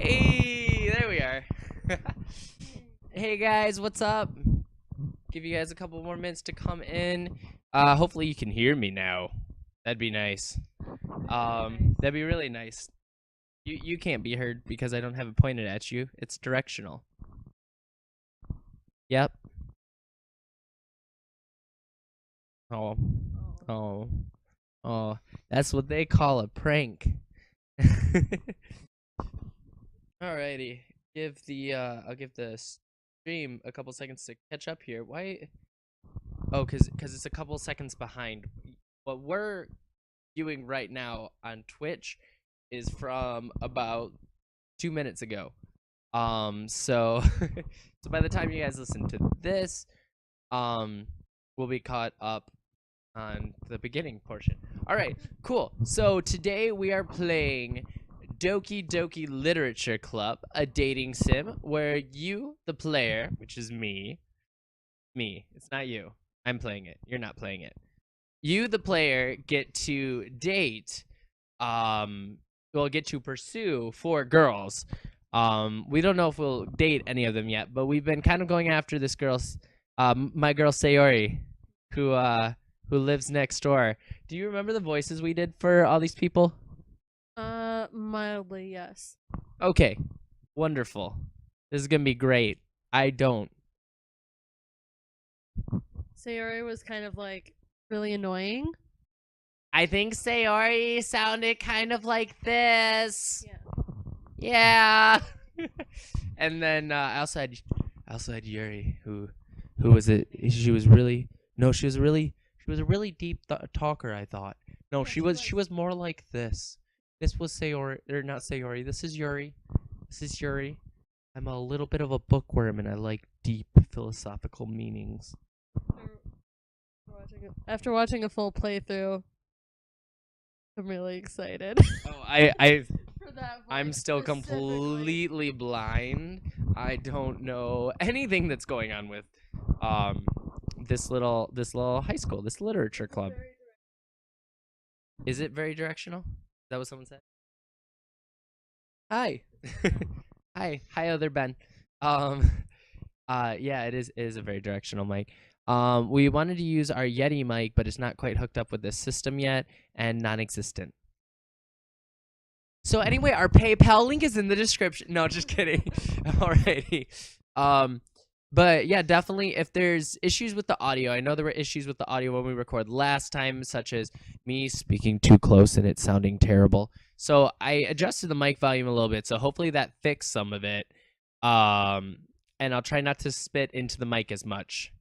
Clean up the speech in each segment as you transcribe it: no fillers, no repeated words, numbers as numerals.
Hey, there we are. Hey guys, what's up? Give you guys a couple more minutes to come in. Hopefully you can hear me now. That'd be nice. That'd be really nice. You can't be heard because I don't have it pointed at you. It's directional. Yep. Oh. Oh. Oh. That's what they call a prank. Alrighty. I'll give the stream a couple seconds to catch up here. Why? Oh, cause it's a couple seconds behind. What we're viewing right now on Twitch is from about 2 minutes ago. So so by the time you guys listen to this, we'll be caught up on the beginning portion. All right, cool. So today we are playing Doki Doki Literature Club, a dating sim where you, the player, which is me, it's not you. I'm playing it. You're not playing it. You, the player, get to date, get to pursue 4 girls. We don't know if we'll date any of them yet, but we've been kind of going after this girl's, my girl Sayori, who lives next door. Do you remember the voices we did for all these people? Mildly, yes. Okay, wonderful. This is gonna be great. I don't. Sayori was kind of like really annoying. I think Sayori sounded kind of like this. Yeah. Yeah. And then I also had Yuri, who was it? She was a really deep talker. I thought. No, Yeah, she was more like this. This was Sayori, or not Sayori. This is Yuri. I'm a little bit of a bookworm, and I like deep philosophical meanings. After watching a full playthrough, I'm really excited. Oh, For that I'm still completely blind. I don't know anything that's going on with this little high school, this literature club. Is it very directional? Is that what someone said? Hi. Hi, other Ben. Yeah, it is a very directional mic. We wanted to use our Yeti mic, but it's not quite hooked up with this system yet and non-existent. So anyway, our PayPal link is in the description. No, just kidding. Alrighty. But yeah, definitely if there's issues with the audio, I know there were issues with the audio when we recorded last time, such as me speaking too close and it sounding terrible. So I adjusted the mic volume a little bit, so hopefully that fixed some of it. And I'll try not to spit into the mic as much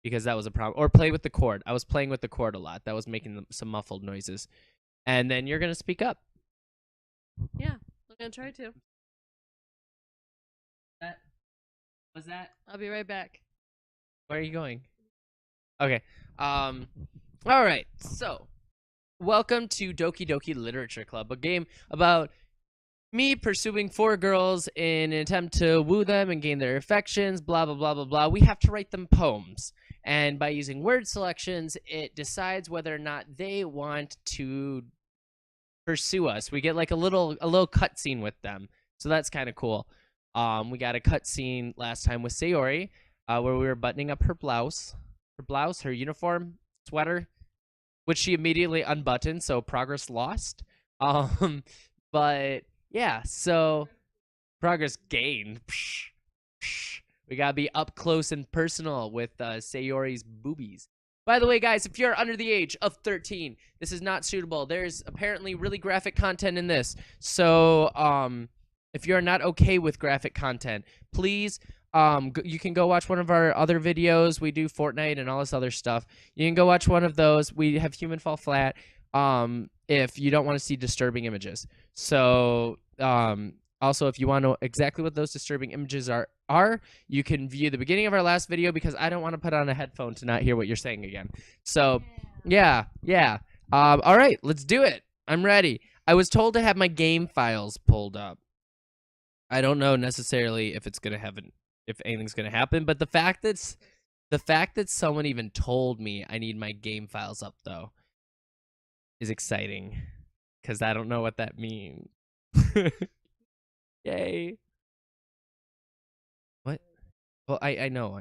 because that was a problem. Or play with the cord. I was playing with the cord a lot. That was making some muffled noises. And then you're going to speak up. Yeah, I'm gonna try to. Was that? I'll be right back. Where are you going? Okay. All right. So, welcome to Doki Doki Literature Club, a game about me pursuing 4 girls in an attempt to woo them and gain their affections, blah, blah, blah, blah, blah. We have to write them poems. And by using word selections, it decides whether or not they want to pursue us. We get like a little cutscene with them. So that's kind of cool. We got a cutscene last time with Sayori, where we were buttoning up her blouse, her uniform, sweater, which she immediately unbuttoned, so progress lost. But yeah, so progress gained. We gotta be up close and personal with Sayori's boobies. By the way, guys, if you're under the age of 13, this is not suitable. There's apparently really graphic content in this. So, if you're not okay with graphic content, please, you can go watch one of our other videos. We do Fortnite and all this other stuff. You can go watch one of those. We have Human Fall Flat, if you don't want to see disturbing images. So, also, if you want to know exactly what those disturbing images are, you can view the beginning of our last video because I don't want to put on a headphone to not hear what you're saying again. So, yeah. All right, let's do it. I'm ready. I was told to have my game files pulled up. I don't know necessarily if it's gonna if anything's gonna happen, but the fact that someone even told me I need my game files up though is exciting because I don't know what that means. Yay. What? Well, I know.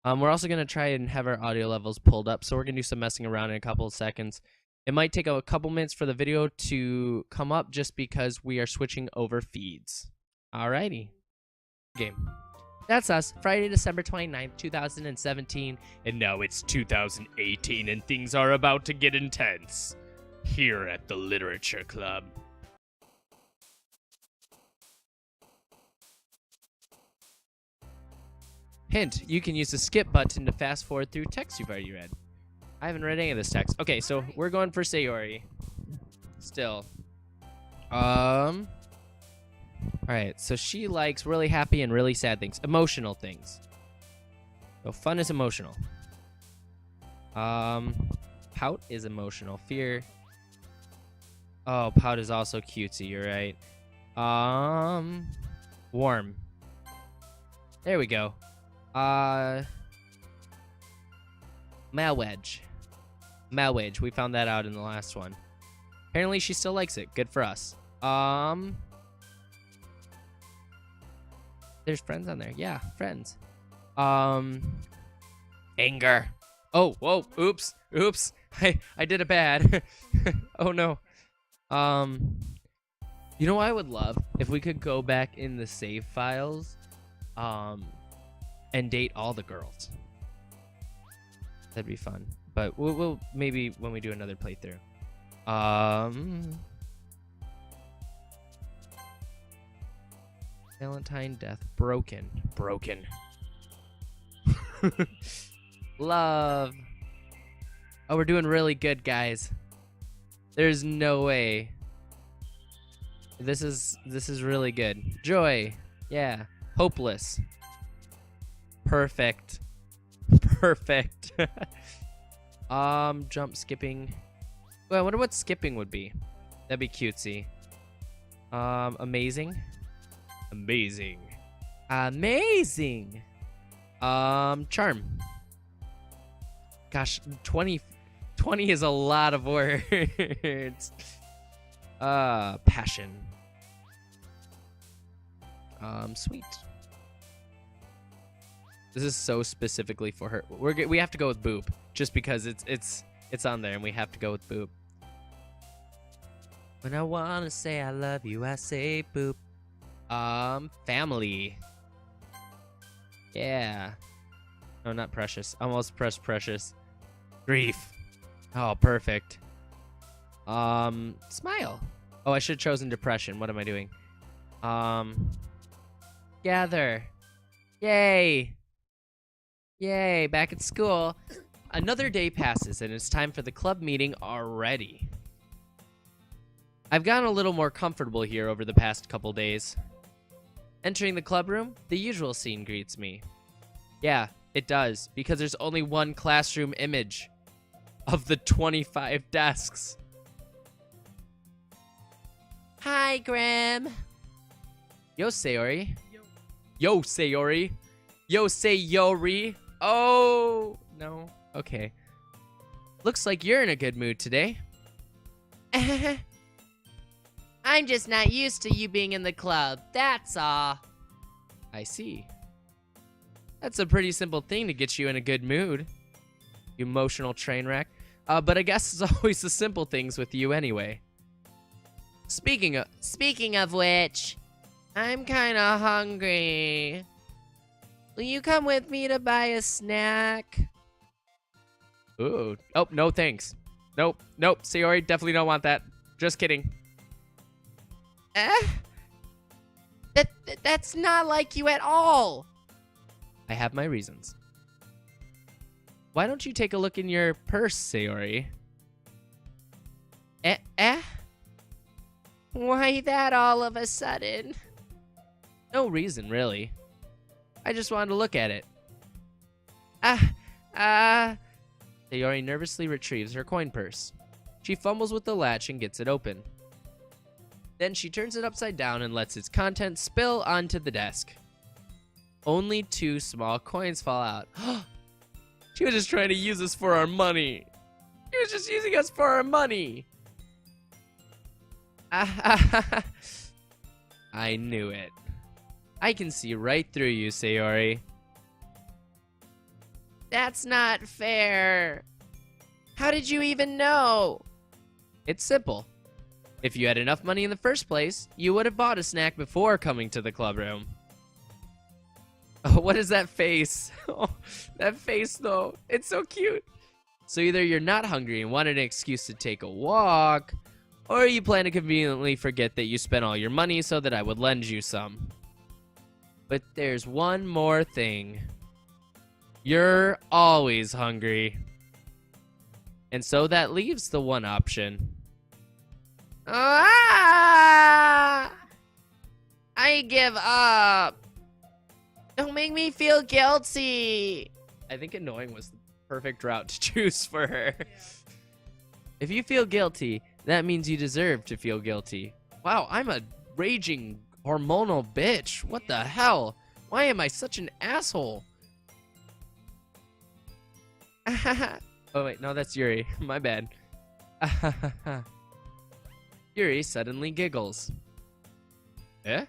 We're also gonna try and have our audio levels pulled up, so we're gonna do some messing around in a couple of seconds. It might take a couple minutes for the video to come up just because we are switching over feeds. Alrighty. Game. That's us, Friday, December 29th, 2017. And now it's 2018 and things are about to get intense. Here at the Literature Club. Hint, you can use the skip button to fast forward through text you've already read. I haven't read any of this text. Okay, so we're going for Sayori. Still. Alright, so she likes really happy and really sad things. Emotional things. So fun is emotional. Pout is emotional. Fear. Oh, pout is also cutesy, you're right. Warm. There we go. Malwedge. Malwedge. We found that out in the last one. Apparently she still likes it. Good for us. There's friends on there. Yeah, friends. Anger. Oh, whoa. Oops. I did it bad. Oh no. You know what I would love? If we could go back in the save files, and date all the girls. That'd be fun. But we'll maybe when we do another playthrough. Valentine death. Broken. Love. Oh, we're doing really good, guys. There's no way. This is really good. Joy. Yeah. Hopeless. Perfect. Jump skipping. Well, I wonder what skipping would be. That'd be cutesy. Amazing. Charm. Gosh, 20 is a lot of words. Passion. Sweet. This is so specifically for her. We have to go with boob just because it's on there and we have to go with boob. When I wanna say I love you, I say boob. Family. Yeah. No, not precious. Almost pressed precious. Grief. Oh, perfect. Smile. Oh, I should have chosen depression. What am I doing? Gather. Yay. Back at school. Another day passes and it's time for the club meeting already. I've gotten a little more comfortable here over the past couple days. Entering the club room, the usual scene greets me. Yeah, it does, because there's only one classroom image of the 25 desks. Hi, Grim. Yo, Sayori. Yo, Sayori. Oh, no. Okay. Looks like you're in a good mood today. I'm just not used to you being in the club, that's all. I see. That's a pretty simple thing to get you in a good mood. You emotional train wreck. But I guess it's always the simple things with you anyway. Speaking of which, I'm kinda hungry. Will you come with me to buy a snack? Ooh. Oh, no thanks. Nope. Sayori, definitely don't want that. Just kidding. That's not like you at all. I have my reasons. Why don't you take a look in your purse, Sayori? Why that all of a sudden? No reason, really. I just wanted to look at it. Sayori nervously retrieves her coin purse. She fumbles with the latch and gets it open. Then she turns it upside down and lets its contents spill onto the desk. Only 2 small coins fall out. She was just trying to use us for our money. She was just using us for our money. I knew it. I can see right through you, Sayori. That's not fair. How did you even know? It's simple. If you had enough money in the first place, you would have bought a snack before coming to the club room. Oh, what is that face? Oh, that face, though. It's so cute. So either you're not hungry and wanted an excuse to take a walk, or you plan to conveniently forget that you spent all your money so that I would lend you some. But there's one more thing. You're always hungry. And so that leaves the one option. Ah! I give up. Don't make me feel guilty. I think annoying was the perfect route to choose for her. Yeah. If you feel guilty, that means you deserve to feel guilty. Wow, I'm a raging hormonal bitch. What the hell? Why am I such an asshole? Oh wait, no, that's Yuri. My bad. Yuri suddenly giggles. Eh?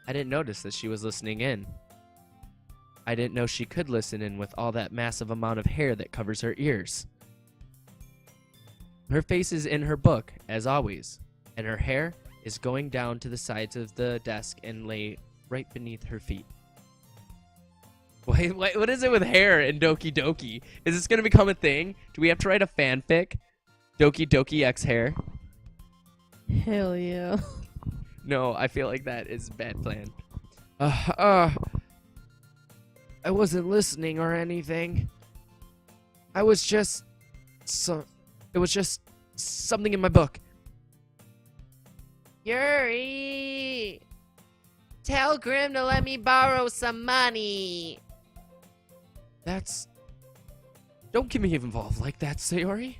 I didn't notice that she was listening in. I didn't know she could listen in with all that massive amount of hair that covers her ears. Her face is in her book, as always, and her hair is going down to the sides of the desk and lay right beneath her feet. Wait, what is it with hair in Doki Doki? Is this going to become a thing? Do we have to write a fanfic? Doki Doki X hair? Hell yeah. No, I feel like that is a bad plan. I wasn't listening or anything. It was just something in my book. Yuri! Tell Grimm to let me borrow some money. Don't get me involved like that, Sayori.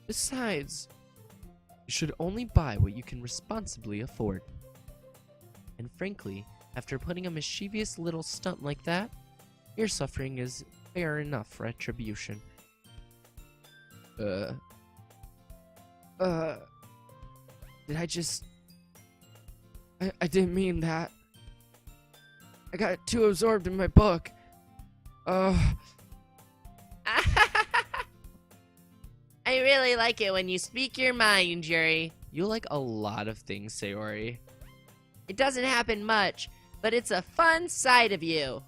Besides, you should only buy what you can responsibly afford. And frankly, after putting a mischievous little stunt like that, your suffering is fair enough retribution. Did I just... I didn't mean that. I got too absorbed in my book. I really like it when you speak your mind, Yuri. You like a lot of things, Sayori. It doesn't happen much, but it's a fun side of you.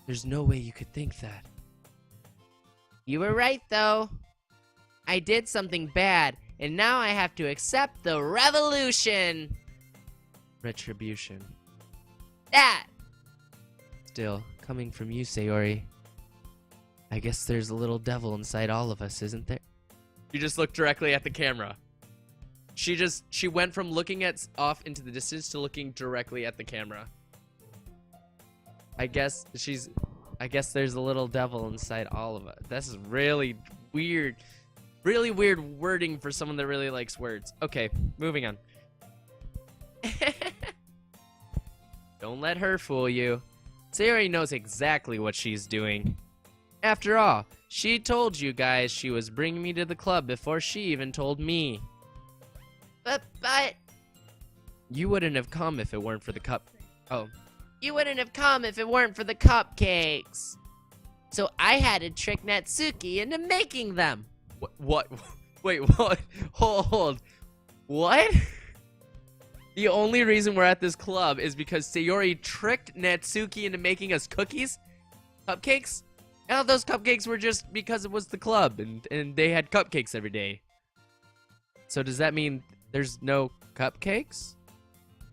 There's no way you could think that. You were right, though. I did something bad, and now I have to accept the revolution. Retribution. That! Still, coming from you, Sayori, I guess there's a little devil inside all of us, isn't there? You just looked directly at the camera. She went from looking off into the distance to looking directly at the camera. I guess there's a little devil inside all of us. This is really weird. Really weird wording for someone that really likes words. Okay, moving on. Don't let her fool you. Sayori knows exactly what she's doing. After all, she told you guys she was bringing me to the club before she even told me. But... You wouldn't have come if it weren't for the You wouldn't have come if it weren't for the cupcakes. So I had to trick Natsuki into making them. What? Wait, what? Hold. What? The only reason we're at this club is because Sayori tricked Natsuki into making us cookies? Cupcakes? I thought those cupcakes were just because it was the club and they had cupcakes every day. So does that mean there's no cupcakes?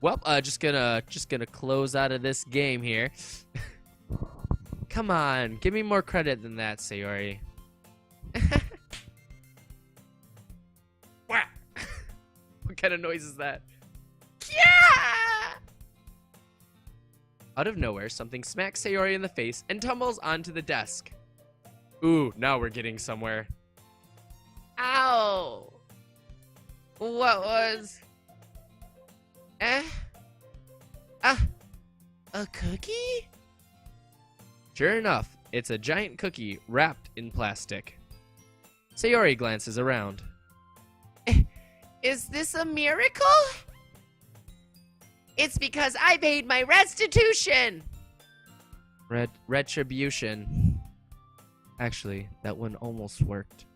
Well, just gonna close out of this game here. Come on, give me more credit than that, Sayori. What kind of noise is that? Yeah! Out of nowhere, something smacks Sayori in the face and tumbles onto the desk. Ooh, now we're getting somewhere. Ow! What was... A cookie? Sure enough, it's a giant cookie wrapped in plastic. Sayori glances around. Is this a miracle? It's because I paid my restitution. Retribution. Actually, that one almost worked.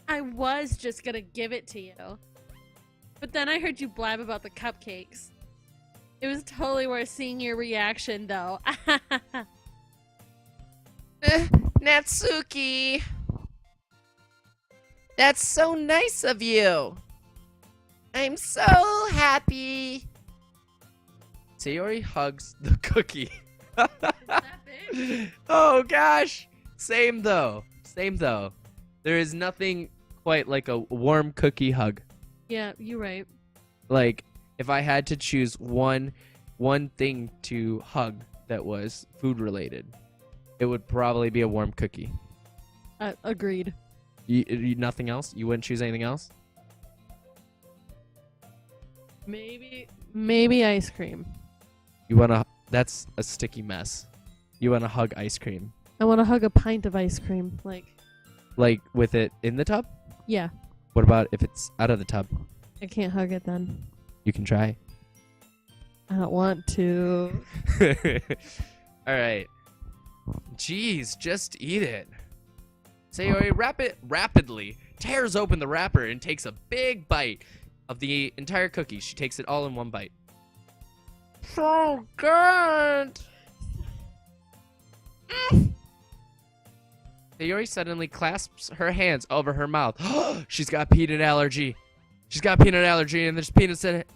I was just gonna give it to you. But then I heard you blab about the cupcakes. It was totally worth seeing your reaction, though. Natsuki. That's so nice of you. I'm so happy. Sayori hugs the cookie. Is that big? Oh gosh. Same though. There is nothing quite like a warm cookie hug. Yeah, you're right. Like if I had to choose one thing to hug that was food related, it would probably be a warm cookie. Agreed. You nothing else? You wouldn't choose anything else? Maybe ice cream. That's a sticky mess. You wanna hug ice cream. I want to hug a pint of ice cream. Like with it in the tub? Yeah. What about if it's out of the tub? I can't hug it then. You can try. I don't want to. Alright. Jeez, just eat it. Sayori rapidly tears open the wrapper and takes a big bite of the entire cookie. She takes it all in one bite. So good! Sayori suddenly clasps her hands over her mouth. She's got peanut allergy. And there's peanuts in it.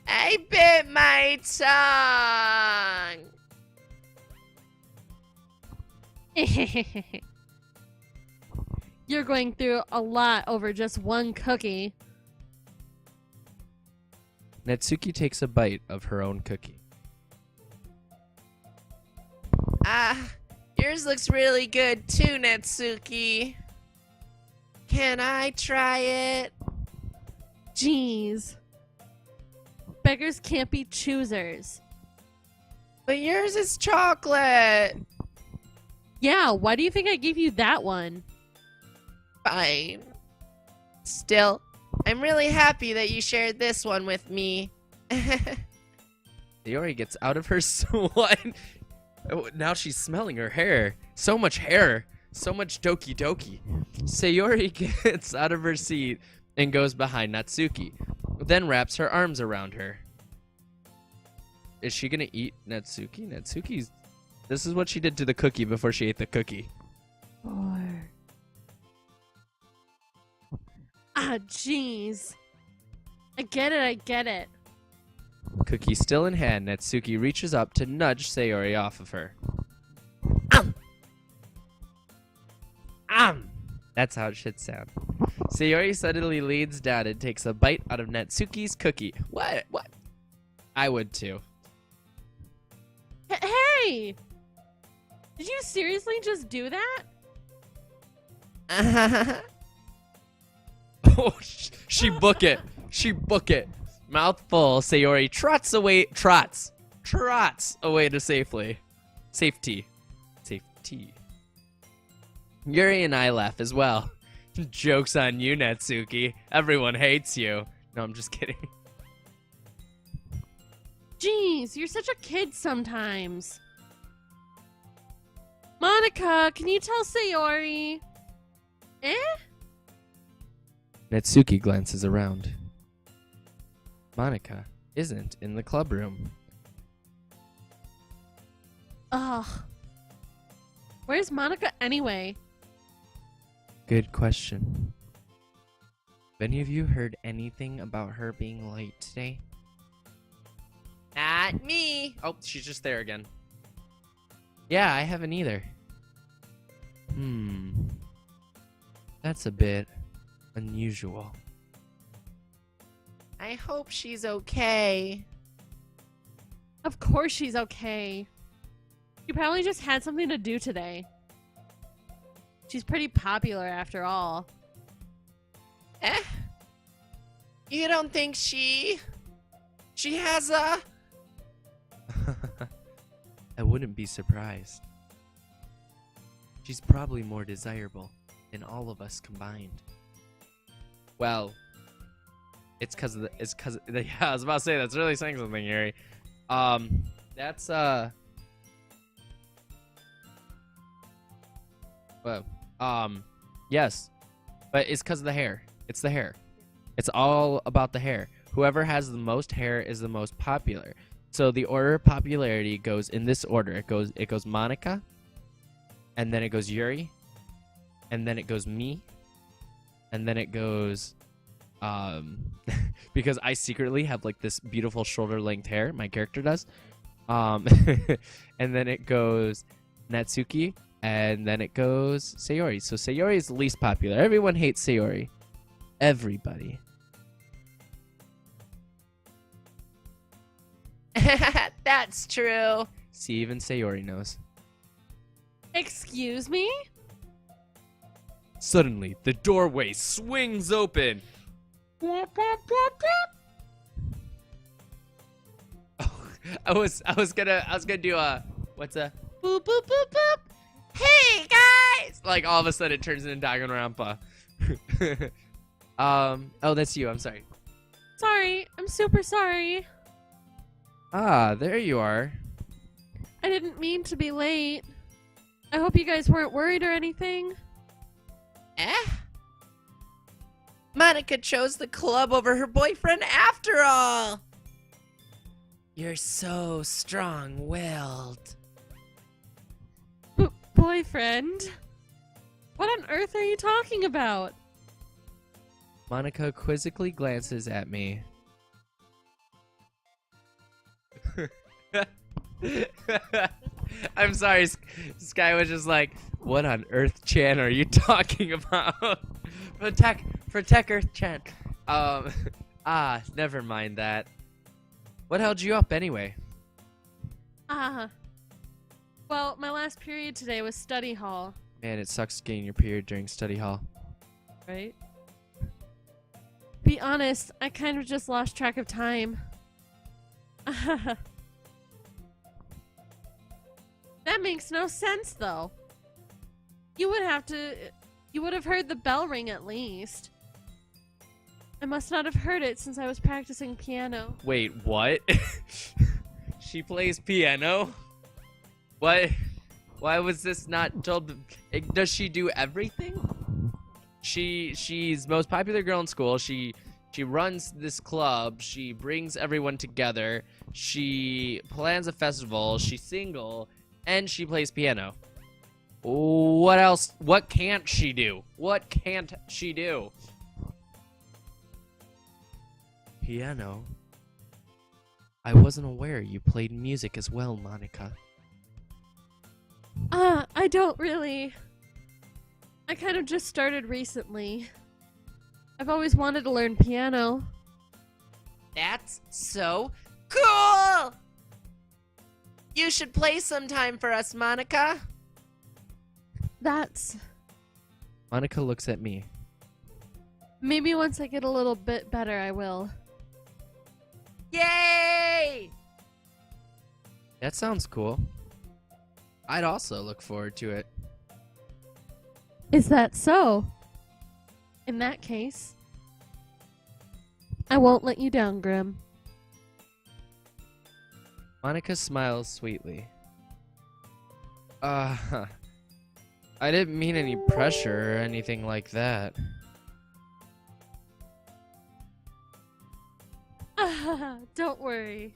I bit my tongue. You're going through a lot over just one cookie. Natsuki takes a bite of her own cookie. Yours looks really good too, Natsuki. Can I try it? Jeez. Beggars can't be choosers. But yours is chocolate. Yeah, why do you think I gave you that one? Fine. Still, I'm really happy that you shared this one with me. Sayori gets out of her swan. Oh, now she's smelling her hair. So much hair. So much Doki Doki. Sayori gets out of her seat and goes behind Natsuki, then wraps her arms around her. Is she gonna eat Natsuki? Natsuki's... This is what she did to the cookie before she ate the cookie. Jeez. I get it. Cookie still in hand, Natsuki reaches up to nudge Sayori off of her. That's how it should sound. Sayori suddenly leans down and takes a bite out of Natsuki's cookie. What? I would too. Hey! Did you seriously just do that? Oh, she book it. Mouth full, Sayori trots away to safety. Yuri and I laugh as well. Joke's on you, Natsuki. Everyone hates you. No, I'm just kidding. Jeez, you're such a kid sometimes. Monica, can you tell Sayori? Natsuki glances around. Monica isn't in the club room. Ugh. Where's Monica anyway? Good question. Have any of you heard anything about her being late today? Not me. Oh, she's just there again. Yeah, I haven't either. That's a bit unusual. I hope she's okay. Of course she's okay. She probably just had something to do today. She's pretty popular after all. You don't think she has a... I wouldn't be surprised. She's probably more desirable than all of us combined. Well, it's because of the. It's because. Yeah, I was about to say that's really saying something, Yuri. That's Well, yes, but it's because of the hair. It's the hair. It's all about the hair. Whoever has the most hair is the most popular. So the order of popularity goes in this order. It goes Monica, and then it goes Yuri, and then it goes me, and then it goes because I secretly have like this beautiful shoulder length hair. My character does. And then it goes Natsuki, and then it goes Sayori. So Sayori is the least popular. Everyone hates Sayori. Everybody. That's true. See, even Sayori knows. Excuse me? Suddenly, the doorway swings open. Oh, I was gonna do a what's a boop boop boop boop. Hey guys! Like all of a sudden it turns into Danganronpa. Oh, that's you. I'm sorry. Sorry, I'm super sorry. Ah, there you are. I didn't mean to be late. I hope you guys weren't worried or anything. Monica chose the club over her boyfriend after all. You're so strong-willed. Boyfriend? What on earth are you talking about? Monica quizzically glances at me. I'm sorry, Sky was just like, what on Earth Chan are you talking about? Protect Earth Chan. Never mind that. What held you up anyway? Well, my last period today was study hall. Man, it sucks getting your period during study hall. Right? Be honest, I kind of just lost track of time. That makes no sense, though. You would have heard the bell ring at least. I must not have heard it since I was practicing piano. Wait, what? She plays piano? What? Why was this not told? Does she do everything? She's most popular girl in school. She runs this club. She brings everyone together. She plans a festival. She's single, and she plays piano. What else? What can't she do? What can't she do? Piano? I wasn't aware you played music as well, Monica. I don't really. I kind of just started recently. I've always wanted to learn piano. That's so cool! You should play sometime for us, Monica. That's... Monica looks at me. Maybe once I get a little bit better, I will. Yay! That sounds cool. I'd also look forward to it. Is that so? In that case, I won't let you down, Grim. Monica smiles sweetly. I didn't mean any pressure or anything like that. Don't worry.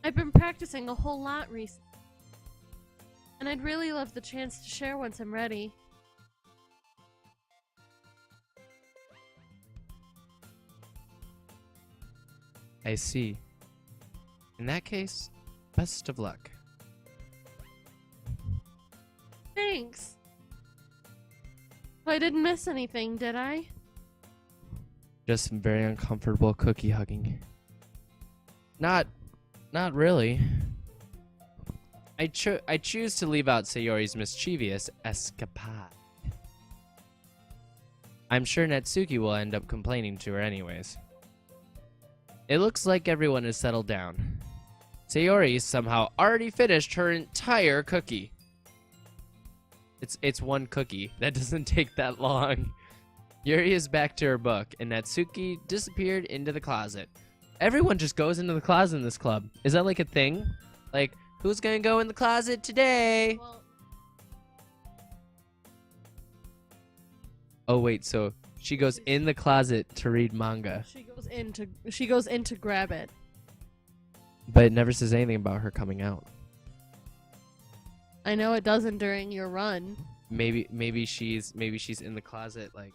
I've been practicing a whole lot recently, and I'd really love the chance to share once I'm ready. I see. In that case, best of luck. Thanks. Well, I didn't miss anything, did I? Just some very uncomfortable cookie hugging. Not really. I choose to leave out Sayori's mischievous escapade. I'm sure Natsuki will end up complaining to her anyways. It looks like everyone is settled down. Sayori somehow already finished her entire cookie. It's one cookie. That doesn't take that long. Yuri is back to her book, and Natsuki disappeared into the closet. Everyone just goes into the closet in this club. Is that like a thing? Like, who's gonna go in the closet today? Well, Oh wait, so she goes in the closet to read manga, she goes in to grab it. but it never says anything about her coming out. I know it doesn't during your run. Maybe she's in the closet like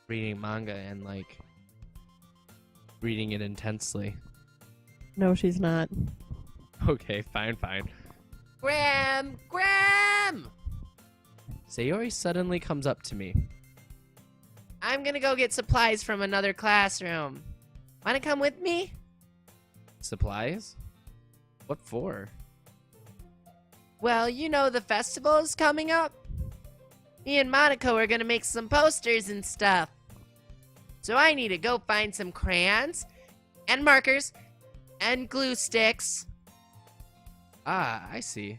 reading manga and like reading it intensely. No, she's not. Okay, fine. Graham! Sayori suddenly comes up to me. I'm gonna go get supplies from another classroom. Wanna come with me? Supplies? What for? Well, you know the festival is coming up. Me and Monaco are gonna make some posters and stuff. So I need to go find some crayons and markers and glue sticks. Ah, I see.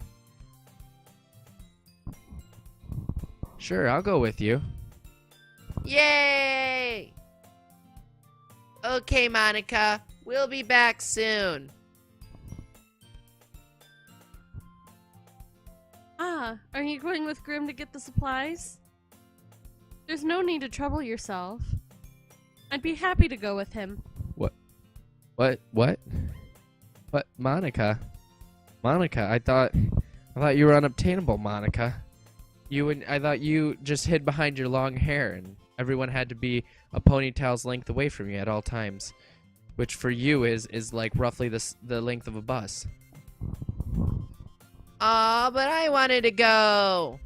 Sure, I'll go with you. Yay! Okay, Monica, we'll be back soon. Ah, are you going with Grimm to get the supplies? There's no need to trouble yourself. I'd be happy to go with him. What, Monica? Monica, I thought you were unobtainable, Monica. I thought you just hid behind your long hair and everyone had to be a ponytail's length away from you at all times. Which for you is like roughly the length of a bus. Aw, but I wanted to go.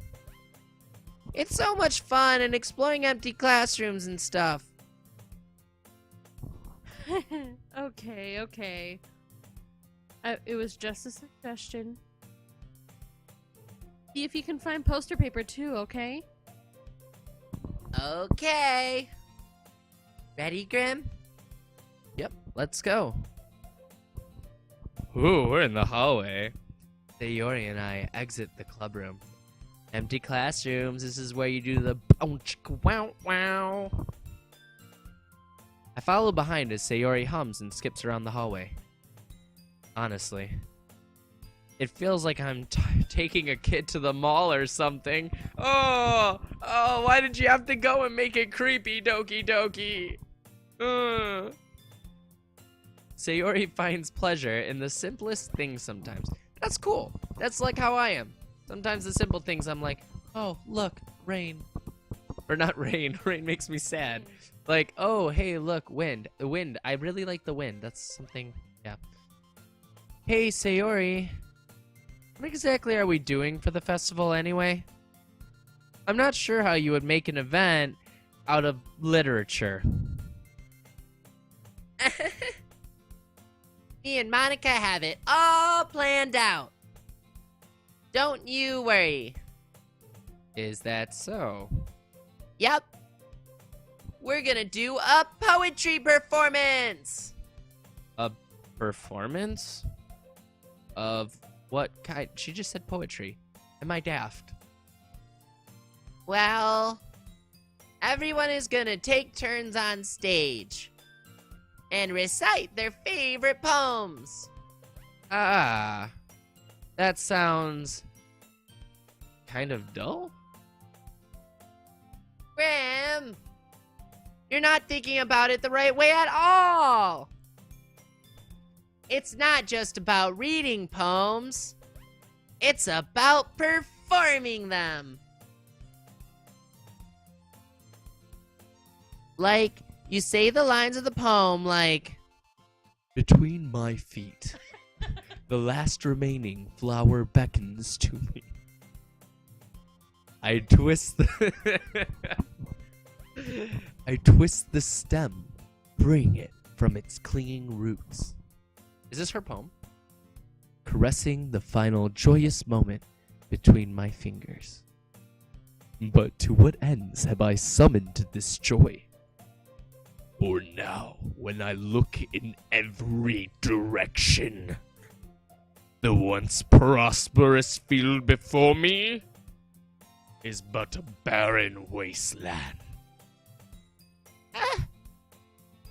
It's so much fun and exploring empty classrooms and stuff. Okay. It was just a suggestion. See if you can find poster paper too, okay? Okay. Ready, Grimm? Yep, let's go. Ooh, we're in the hallway. Sayori and I exit the club room. Empty classrooms, this is where you do the wow. I follow behind as Sayori hums and skips around the hallway. Honestly, it feels like I'm taking a kid to the mall or something. Oh, why did you have to go and make it creepy, Doki Doki? Sayori finds pleasure in the simplest things sometimes. That's cool. That's like how I am. Sometimes the simple things I'm like, oh, look, rain. Or not rain. Rain makes me sad. Like, oh, hey, look, wind. The wind. I really like the wind. That's something, yeah. Hey, Sayori. What exactly are we doing for the festival anyway? I'm not sure how you would make an event out of literature. Me and Monica have it all planned out. Don't you worry. Is that so? Yep. We're gonna do a poetry performance. A performance? Of what kind? She just said poetry. Am I daft? Well, everyone is gonna take turns on stage and recite their favorite poems. Ah, that sounds kind of dull. Graham, you're not thinking about it the right way at all. It's not just about reading poems. It's about performing them. Like, you say the lines of the poem like, between my feet, the last remaining flower beckons to me. I twist the stem, bring it from its clinging roots. Is this her poem? Caressing the final joyous moment between my fingers. But to what ends have I summoned this joy? Or now, when I look in every direction, the once prosperous field before me is but a barren wasteland.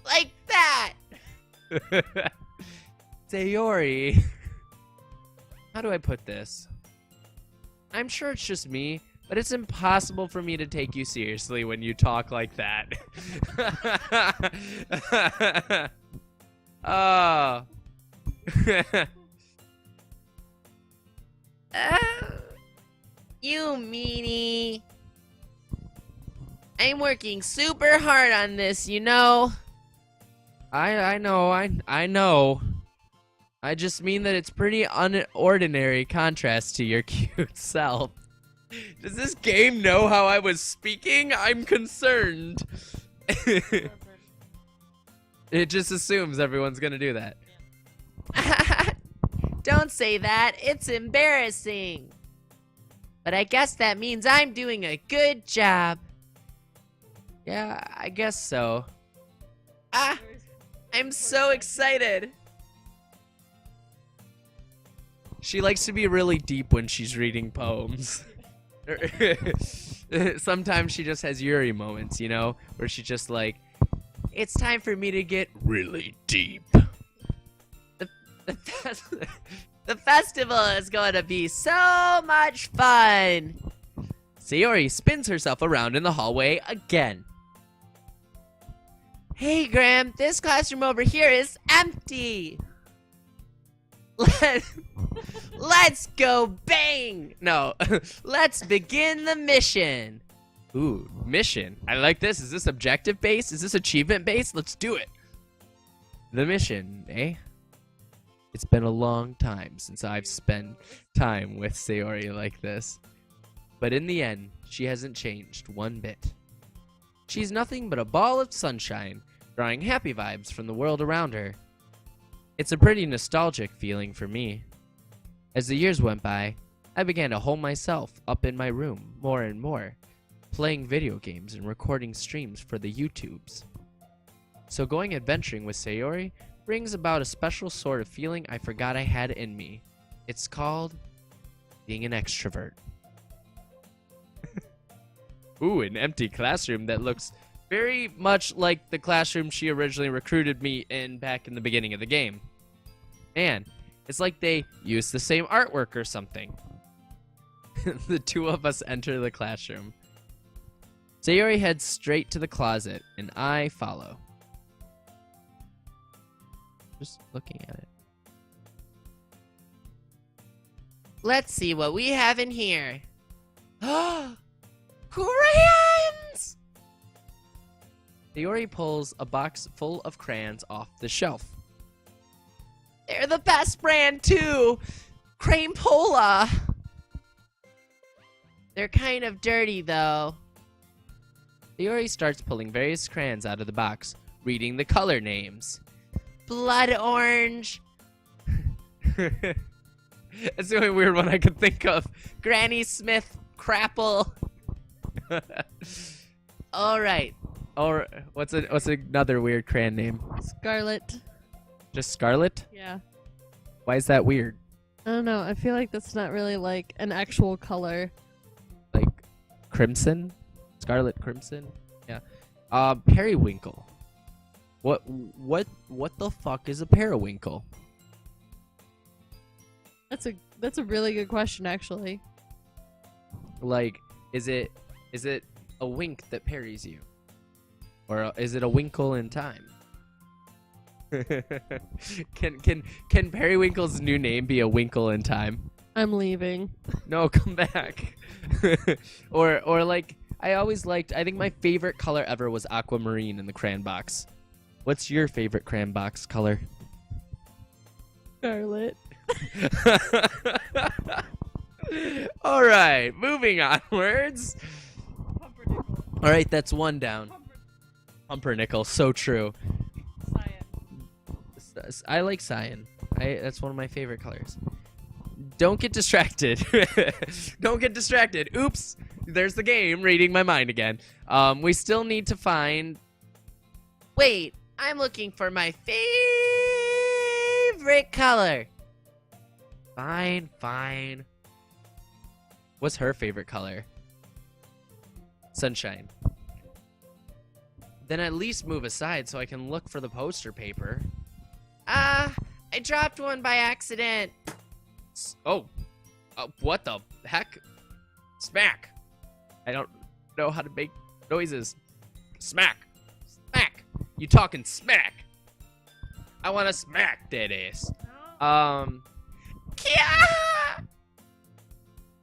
Like that! Sayori. How do I put this? I'm sure it's just me, but it's impossible for me to take you seriously when you talk like that. Oh. You meanie. I'm working super hard on this, you know. I know. I just mean that it's pretty unordinary contrast to your cute self. Does this game know how I was speaking? I'm concerned. It just assumes everyone's gonna do that. Don't say that. It's embarrassing. But I guess that means I'm doing a good job. Yeah, I guess so. I'm so excited. She likes to be really deep when she's reading poems. Sometimes she just has Yuri moments, you know, where she's just like, it's time for me to get really deep. The festival is going to be so much fun. Sayori spins herself around in the hallway again. Hey, Graham, this classroom over here is empty. Let's go bang! No, let's begin the mission. Ooh, mission. I like this. Is this objective based? Is this achievement based? Let's do it. The mission, eh? It's been a long time since I've spent time with Sayori like this. But in the end, she hasn't changed one bit. She's nothing but a ball of sunshine, drawing happy vibes from the world around her. It's a pretty nostalgic feeling for me. As the years went by, I began to hole myself up in my room more and more, playing video games and recording streams for the YouTubes. So going adventuring with Sayori brings about a special sort of feeling I forgot I had in me. It's called being an extrovert. Ooh, an empty classroom that looks very much like the classroom she originally recruited me in back in the beginning of the game. Man, it's like they used the same artwork or something. The two of us enter the classroom. Sayori heads straight to the closet, and I follow. Just looking at it. Let's see what we have in here. Crayons! Sayori pulls a box full of crayons off the shelf. They're the best brand, too! Cranepola! They're kind of dirty, though. Sayori starts pulling various crayons out of the box, reading the color names. Blood orange. That's the only weird one I could think of. Granny Smith Crapple. All right. Or what's another weird crayon name? Scarlet. Just Scarlet? Yeah. Why is that weird? I don't know. I feel like that's not really like an actual color. Like crimson? Scarlet crimson? Yeah. Periwinkle. What the fuck is a periwinkle? That's a really good question, actually. Like, is it a wink that parries you? Or is it a winkle in time? Can Periwinkle's new name be a winkle in time? I'm leaving. No, come back. or like I think my favorite color ever was aquamarine in the crayon box. What's your favorite crayon box color? Scarlet. All right, moving onwards. All right, that's one down. Pumpernickel, so true. Cyan. I like cyan. That's one of my favorite colors. Don't get distracted. Don't get distracted. Oops. There's the game reading my mind again. We still need to find Wait, I'm looking for my favorite color. Fine, fine. What's her favorite color? Sunshine. Then at least move aside so I can look for the poster paper. I dropped one by accident. Oh, what the heck? Smack. I don't know how to make noises. Smack. Smack. You talking smack. I want to smack that ass. Kia!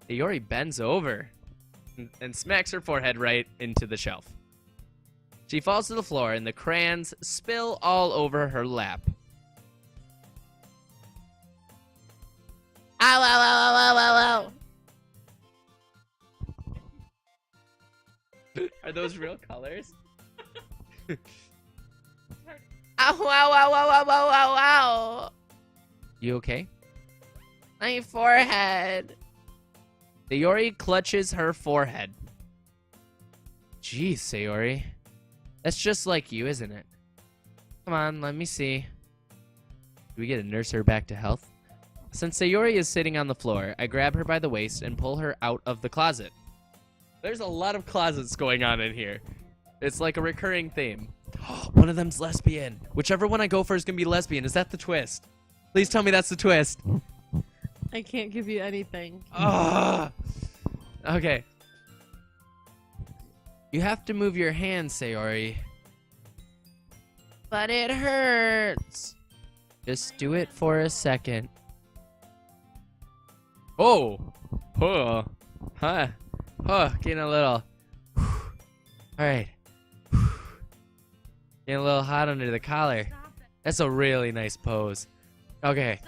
Sayori bends over and smacks her forehead right into the shelf. She falls to the floor and the crayons spill all over her lap. Ow, ow, ow, ow, ow, ow. Are those real colors? Ow, ow, ow, ow, ow, ow, ow, ow. You okay? My forehead. Sayori clutches her forehead. Jeez, Sayori. That's just like you, isn't it? Come on, let me see. Do we get to nurse her back to health? Since Sayori is sitting on the floor, I grab her by the waist and pull her out of the closet. There's a lot of closets going on in here. It's like a recurring theme. One of them's lesbian. Whichever one I go for is going to be lesbian. Is that the twist? Please tell me that's the twist. I can't give you anything. Okay. You have to move your hands, Sayori. But it hurts. Just do it for a second. Oh. Huh. Huh. Huh. Getting a little. Alright. Getting a little hot under the collar. That's a really nice pose. Okay.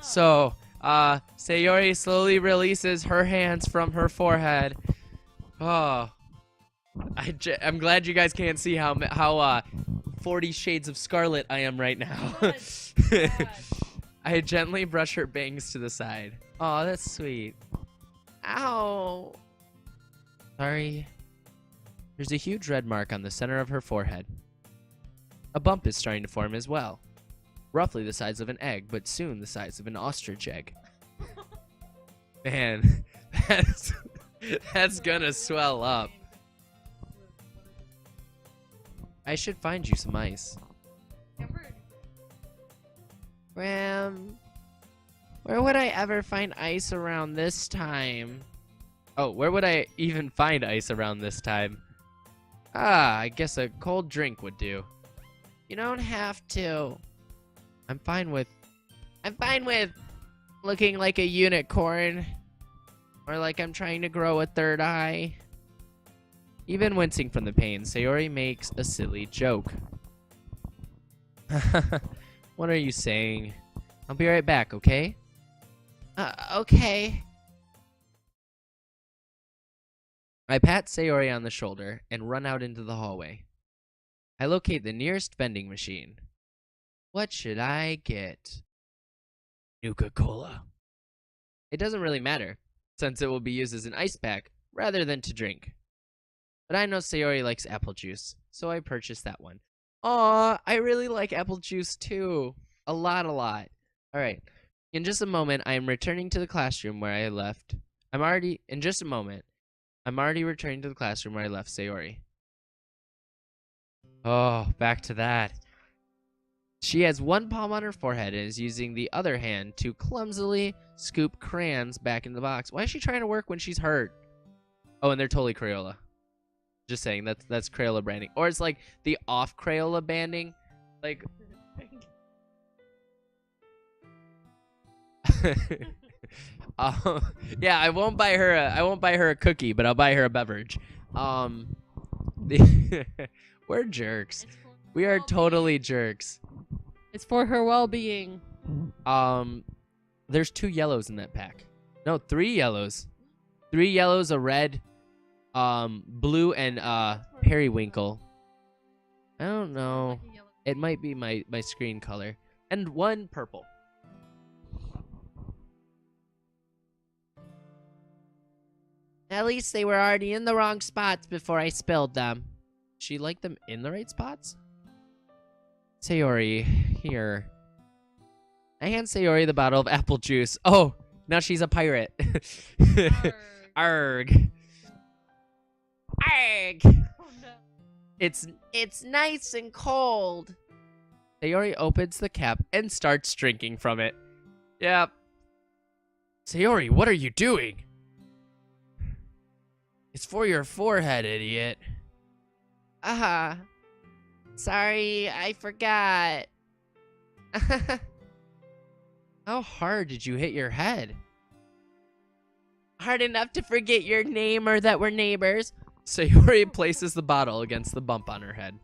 So, Sayori slowly releases her hands from her forehead. Oh. I'm glad you guys can't see how 40 shades of scarlet I am right now. I gently brush her bangs to the side. Oh, that's sweet. Ow. Sorry. There's a huge red mark on the center of her forehead. A bump is starting to form as well. Roughly the size of an egg, but soon the size of an ostrich egg. Man, that's gonna swell up. I should find you some ice. Graham, where would I ever find ice around this time? Oh, where would I even find ice around this time? I guess a cold drink would do. You don't have to. I'm fine with looking like a unicorn. Or like I'm trying to grow a third eye. Even wincing from the pain, Sayori makes a silly joke. What are you saying? I'll be right back, okay? Okay. I pat Sayori on the shoulder and run out into the hallway. I locate the nearest vending machine. What should I get? Nuka-Cola. It doesn't really matter, since it will be used as an ice pack rather than to drink. But I know Sayori likes apple juice, so I purchased that one. Aw, I really like apple juice too. A lot. Alright, in just a moment, I am returning to the classroom where I left. I'm already returning to the classroom where I left Sayori. Oh, back to that. She has one palm on her forehead and is using the other hand to clumsily scoop crayons back in the box. Why is she trying to work when she's hurt? Oh, and they're totally Crayola. Just saying, that's Crayola branding. Or it's like the off Crayola banding. Like yeah, I won't buy her a cookie, but I'll buy her a beverage. We're jerks. We are totally jerks. It's for her well-being. There's 2 yellows in that pack. No, 3 yellows. 3 yellows, a red, blue, and periwinkle. I don't know. It might be my screen color. And 1 purple. At least they were already in the wrong spots before I spilled them. She liked them in the right spots? Sayori, here. I hand Sayori the bottle of apple juice. Oh, now she's a pirate. Arg. Arg. Oh no. It's nice and cold. Sayori opens the cap and starts drinking from it. Yep. Sayori, what are you doing? It's for your forehead, idiot. Sorry, I forgot. How hard did you hit your head? Hard enough to forget your name or that we're neighbors. Sayori places the bottle against the bump on her head.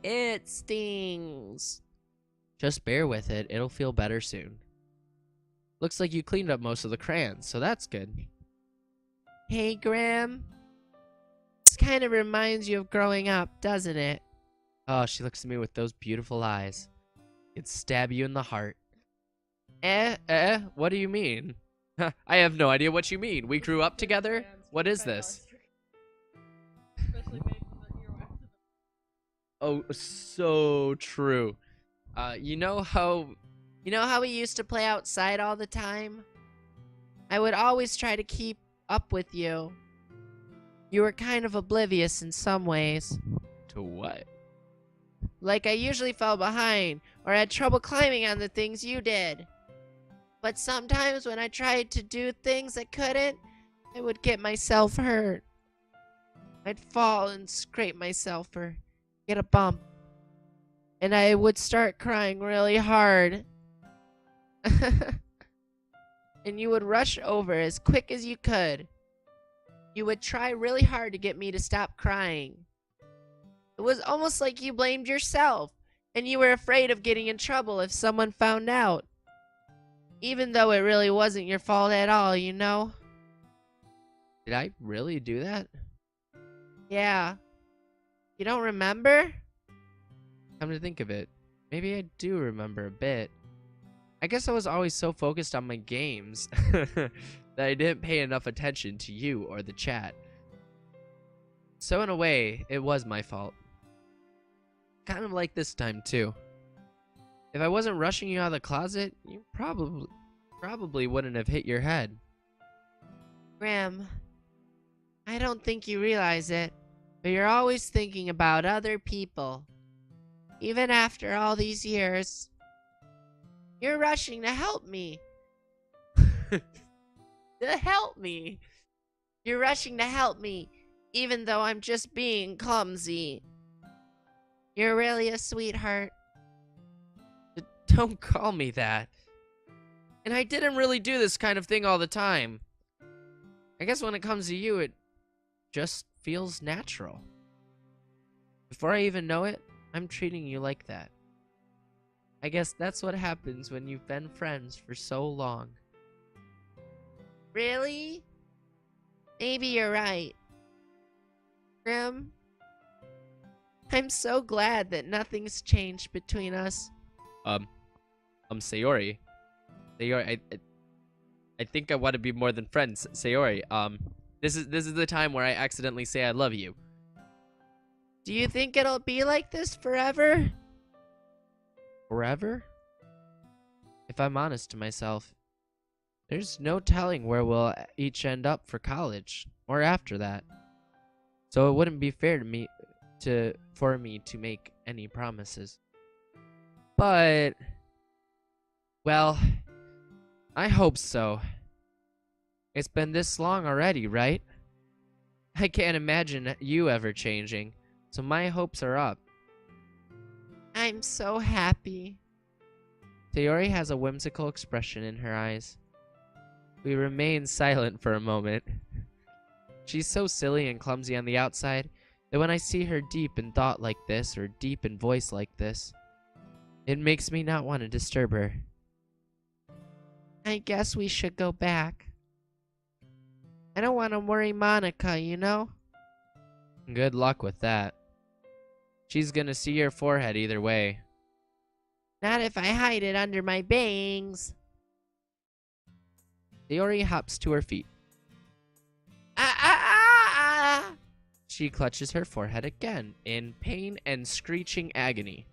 It stings. Just bear with it. It'll feel better soon. Looks like you cleaned up most of the crayons, so that's good. Hey, Grim. This kind of reminds you of growing up, doesn't it? Oh, she looks at me with those beautiful eyes. It'd stab you in the heart. What do you mean? I have no idea what you mean. We grew up together? What is this? Oh, so true. You know how we used to play outside all the time? I would always try to keep up with you. You were kind of oblivious in some ways. To what? Like I usually fell behind or had trouble climbing on the things you did. But sometimes when I tried to do things I couldn't, I would get myself hurt. I'd fall and scrape myself or get a bump. And I would start crying really hard. And you would rush over as quick as you could. You would try really hard to get me to stop crying. It was almost like you blamed yourself, and you were afraid of getting in trouble if someone found out. Even though it really wasn't your fault at all, you know? Did I really do that? Yeah. You don't remember? Come to think of it, maybe I do remember a bit. I guess I was always so focused on my games that I didn't pay enough attention to you or the chat. So in a way, it was my fault. Kind of like this time too. If I wasn't rushing you out of the closet, you probably wouldn't have hit your head. Graham, I don't think you realize it, but you're always thinking about other people. Even after all these years. You're rushing to help me. To help me. You're rushing to help me, even though I'm just being clumsy. You're really a sweetheart. Don't call me that. And I didn't really do this kind of thing all the time. I guess when it comes to you, it just feels natural. Before I even know it, I'm treating you like that. I guess that's what happens when you've been friends for so long. Really? Maybe you're right. Grim, I'm so glad that nothing's changed between us. Sayori. Sayori, I think I want to be more than friends, Sayori. This is the time where I accidentally say I love you. Do you think it'll be like this forever? Forever? If I'm honest to myself, there's no telling where we'll each end up for college or after that. So it wouldn't be fair for me to make any promises. But well, I hope so. It's been this long already, right? I can't imagine you ever changing, so my hopes are up. I'm so happy. Sayori has a whimsical expression in her eyes. We remain silent for a moment. She's so silly and clumsy on the outside that when I see her deep in thought like this, or deep in voice like this, it makes me not want to disturb her. I guess we should go back. I don't want to worry Monica, you know? Good luck with that. She's gonna see your forehead either way. Not if I hide it under my bangs. Sayori hops to her feet. She clutches her forehead again in pain and screeching agony.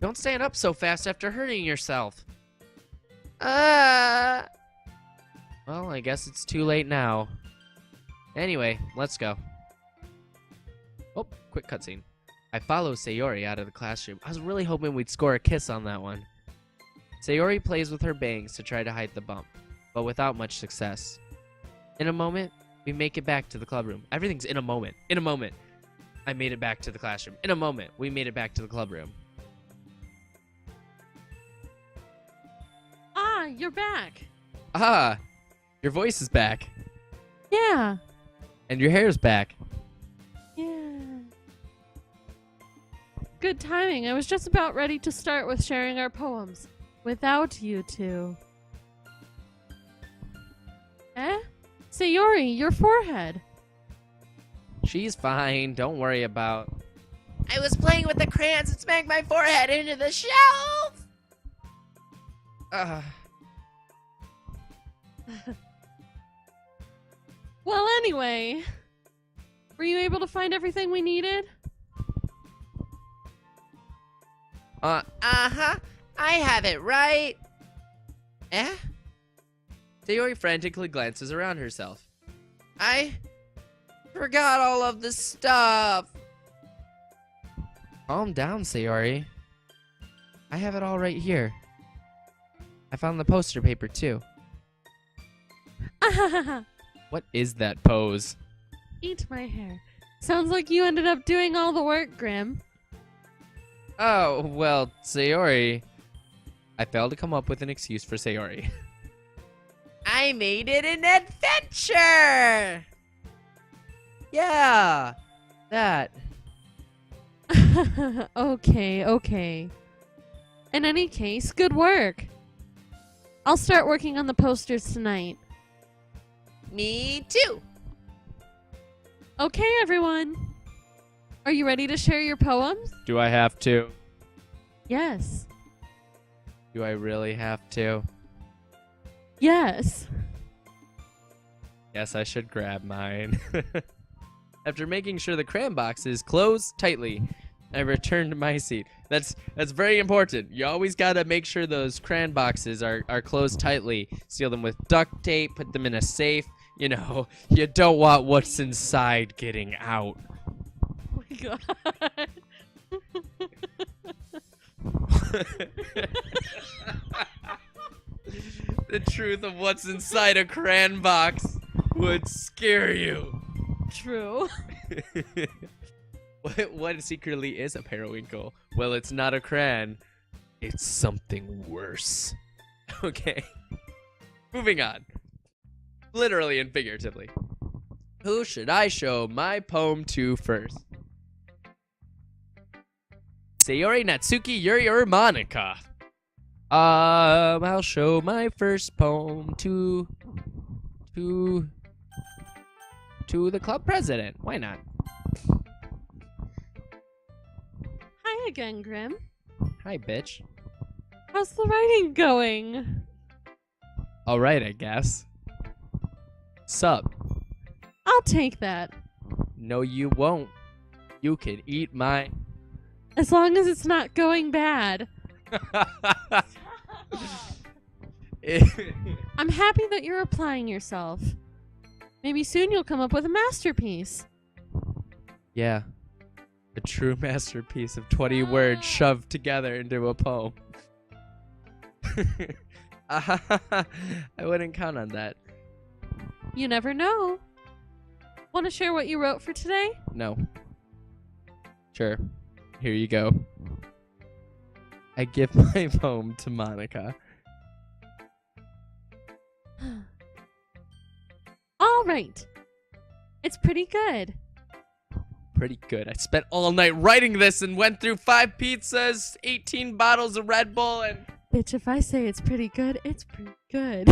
Don't stand up so fast after hurting yourself. Well, I guess it's too late now. Anyway, let's go. Oh, quick cutscene. I follow Sayori out of the classroom. I was really hoping we'd score a kiss on that one. Sayori plays with her bangs to try to hide the bump, but without much success. In a moment, we make it back to the club room. Everything's in a moment. In a moment. I made it back to the classroom. In a moment, we made it back to the club room. Ah, you're back. Ah, your voice is back. Yeah. And your hair's back. Yeah. Good timing. I was just about ready to start with sharing our poems. Without you two. Eh? Sayori, your forehead. She's fine. Don't worry about... I was playing with the crayons and smacked my forehead into the shelf! Well, anyway. Were you able to find everything we needed? Uh-huh. I have it right. Eh? Sayori frantically glances around herself. I forgot all of the stuff. Calm down, Sayori. I have it all right here. I found the poster paper, too. What is that pose? Eat my hair. Sounds like you ended up doing all the work, Grim. Oh, well, Sayori. I failed to come up with an excuse for Sayori. I made it an adventure! Yeah, that. Okay. In any case, good work. I'll start working on the posters tonight. Me too. Okay, everyone. Are you ready to share your poems? Do I have to? Yes. Do I really have to? Yes. Yes, I should grab mine. After making sure the crayon box is closed tightly, I returned to my seat. That's very important. You always gotta make sure those crayon boxes are closed tightly. Seal them with duct tape, put them in a safe. You know, you don't want what's inside getting out. Oh my god. The truth of what's inside a crayon box would scare you. True. What secretly is a periwinkle? Well, it's not a crayon. It's something worse. Okay. Moving on. Literally and figuratively. Who should I show my poem to first? Sayori, Natsuki, Yuri, or Monica? I'll show my first poem to the club president. Why not? Hi again, Grim. Hi, bitch. How's the writing going? All right, I guess. Sup? I'll take that. No, you won't. You can eat my... As long as it's not going bad. I'm happy that you're applying yourself. Maybe soon you'll come up with a masterpiece. Yeah. A true masterpiece of 20 words shoved together into a poem. I wouldn't count on that. You never know. Want to share what you wrote for today? No. Sure. Here you go. I give my poem to Monica. All right. It's pretty good. Pretty good. I spent all night writing this and went through 5 pizzas, 18 bottles of Red Bull, and... Bitch, if I say it's pretty good, it's pretty good.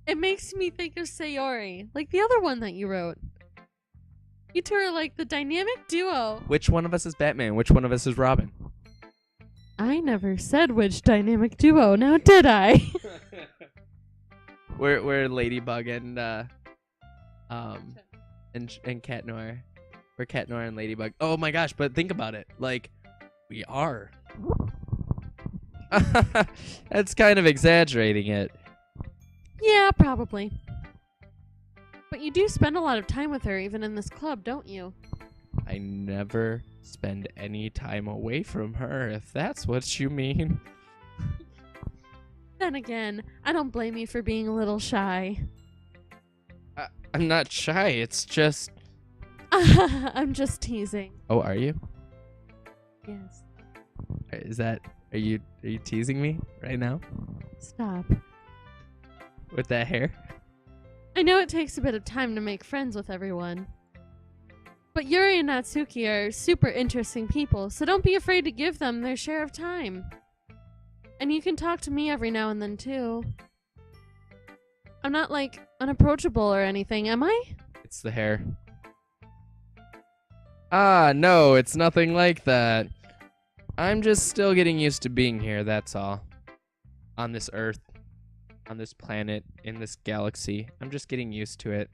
It makes me think of Sayori, like the other one that you wrote. You two are like the dynamic duo. Which one of us is Batman? Which one of us is Robin? I never said which dynamic duo, now did I? We're Ladybug and and Cat Noir. We're Cat Noir and Ladybug. Oh my gosh, but think about it. Like, we are. That's kind of exaggerating it. Yeah, probably. But you do spend a lot of time with her, even in this club, don't you? I never spend any time away from her, if that's what you mean. Then again, I don't blame you for being a little shy. I'm not shy, it's just... I'm just teasing. Oh, are you? Yes. Are you teasing me right now? Stop. With that hair? I know it takes a bit of time to make friends with everyone. But Yuri and Natsuki are super interesting people, so don't be afraid to give them their share of time. And you can talk to me every now and then, too. I'm not, like, unapproachable or anything, am I? It's the hair. Ah, no, it's nothing like that. I'm just still getting used to being here, that's all. On this Earth. On this planet. In this galaxy. I'm just getting used to it.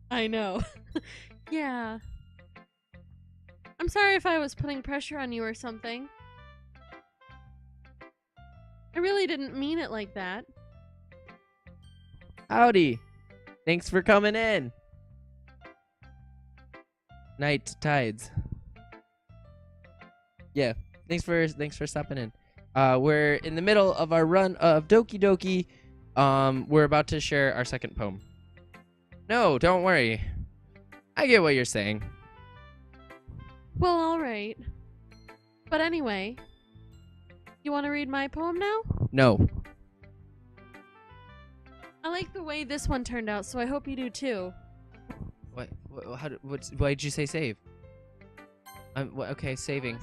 I know. Yeah. I'm sorry if I was putting pressure on you or something. I really didn't mean it like that. Howdy. Thanks for coming in. Night tides. Yeah. Thanks for stopping in. We're in the middle of our run of Doki Doki. We're about to share our second poem. No, don't worry. I get what you're saying. Well, alright. But anyway, you want to read my poem now? No. I like the way this one turned out, so I hope you do too. What? Why did you say save? Okay, saving.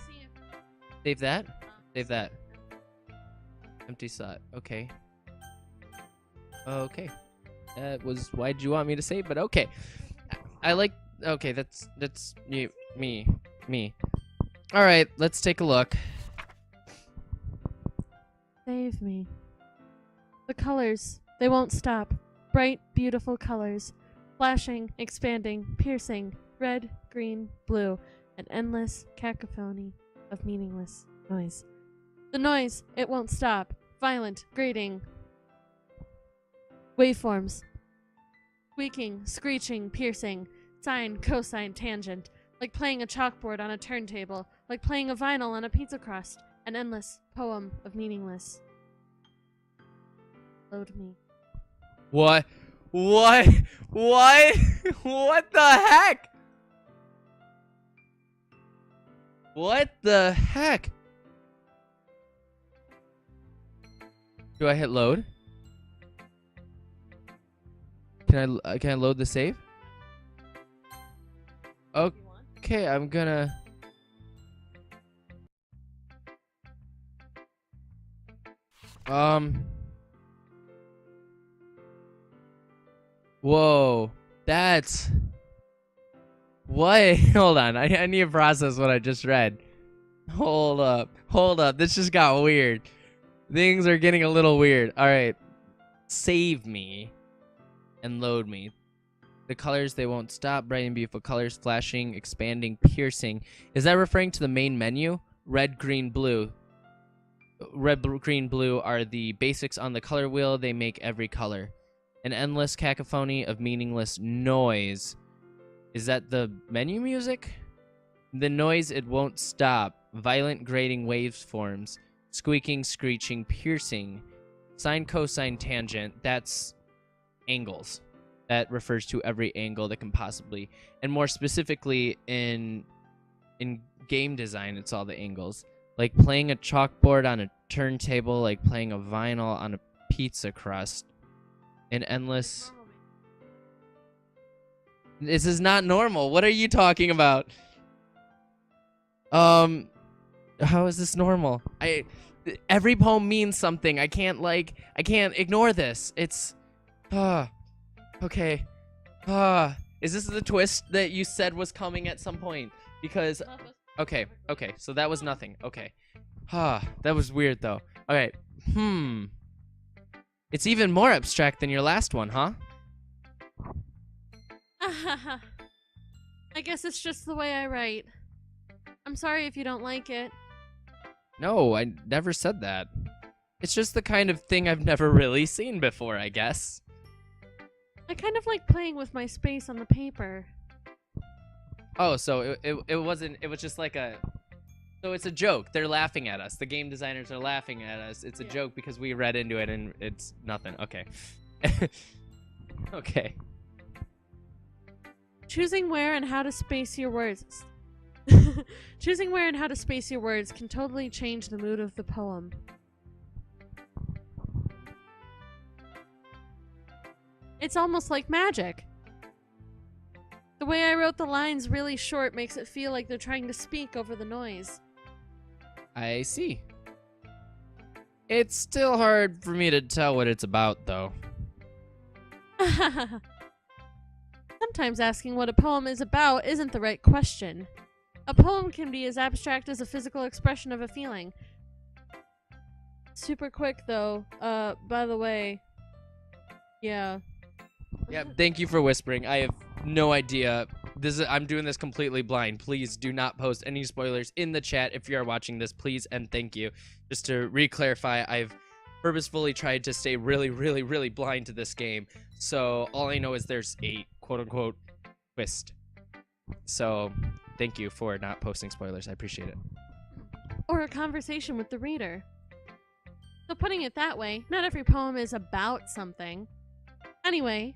Save that? Save that. Empty slot. Okay. Okay. That was why did you want me to save? But okay. I like. Okay, that's you, me. All right, let's take a look. Save me. The colors, they won't stop. Bright, beautiful colors. Flashing, expanding, piercing. Red, green, blue. An endless cacophony of meaningless noise. The noise, it won't stop. Violent, grating. Waveforms. Squeaking, screeching, piercing. Sine, cosine, tangent. Like playing a chalkboard on a turntable. Like playing a vinyl on a pizza crust. An endless poem of meaningless. Load me. What? What the heck? What the heck? Do I hit load? Can I load the save? Okay, I'm gonna. Whoa, that's what? Hold on, I need to process what I just read. Hold up. This just got weird. Things are getting a little weird. All right, save me and load me. The colors, they won't stop. Bright and beautiful colors, flashing, expanding, piercing. Is that referring to the main menu? Red, green, blue. Red, green, blue are the basics on the color wheel. They make every color. An endless cacophony of meaningless noise. Is that the menu music? The noise, it won't stop. Violent, grating waveforms. Squeaking, screeching, piercing. Sine, cosine, tangent. That's angles. That refers to every angle that can possibly, and more specifically in game design, it's all the angles. Like playing a chalkboard on a turntable, like playing a vinyl on a pizza crust. An endless. This is not normal. What are you talking about? How is this normal? Every poem means something. I can't ignore this. It's okay. Is this the twist that you said was coming at some point? Because okay, so that was nothing. Okay. That was weird though. Okay. It's even more abstract than your last one, huh? I guess it's just the way I write. I'm sorry if you don't like it. No, I never said that. It's just the kind of thing I've never really seen before, I guess. I kind of like playing with my space on the paper. Oh, so it wasn't, it was just like so it's a joke. They're laughing at us. The game designers are laughing at us. It's a joke because we read into it and it's nothing. Okay. Okay. Choosing where and how to space your words. Choosing where and how to space your words can totally change the mood of the poem. It's almost like magic. The way I wrote the lines really short makes it feel like they're trying to speak over the noise. I see. It's still hard for me to tell what it's about, though. Sometimes asking what a poem is about isn't the right question. A poem can be as abstract as a physical expression of a feeling. Super quick, though. By the way. Yeah. Yeah, thank you for whispering. I have no idea. I'm doing this completely blind. Please do not post any spoilers in the chat if you are watching this, please, and thank you. Just to re-clarify, I've purposefully tried to stay really, really, really blind to this game. So all I know is there's a quote-unquote twist. So thank you for not posting spoilers. I appreciate it. Or a conversation with the reader. So putting it that way, not every poem is about something. Anyway,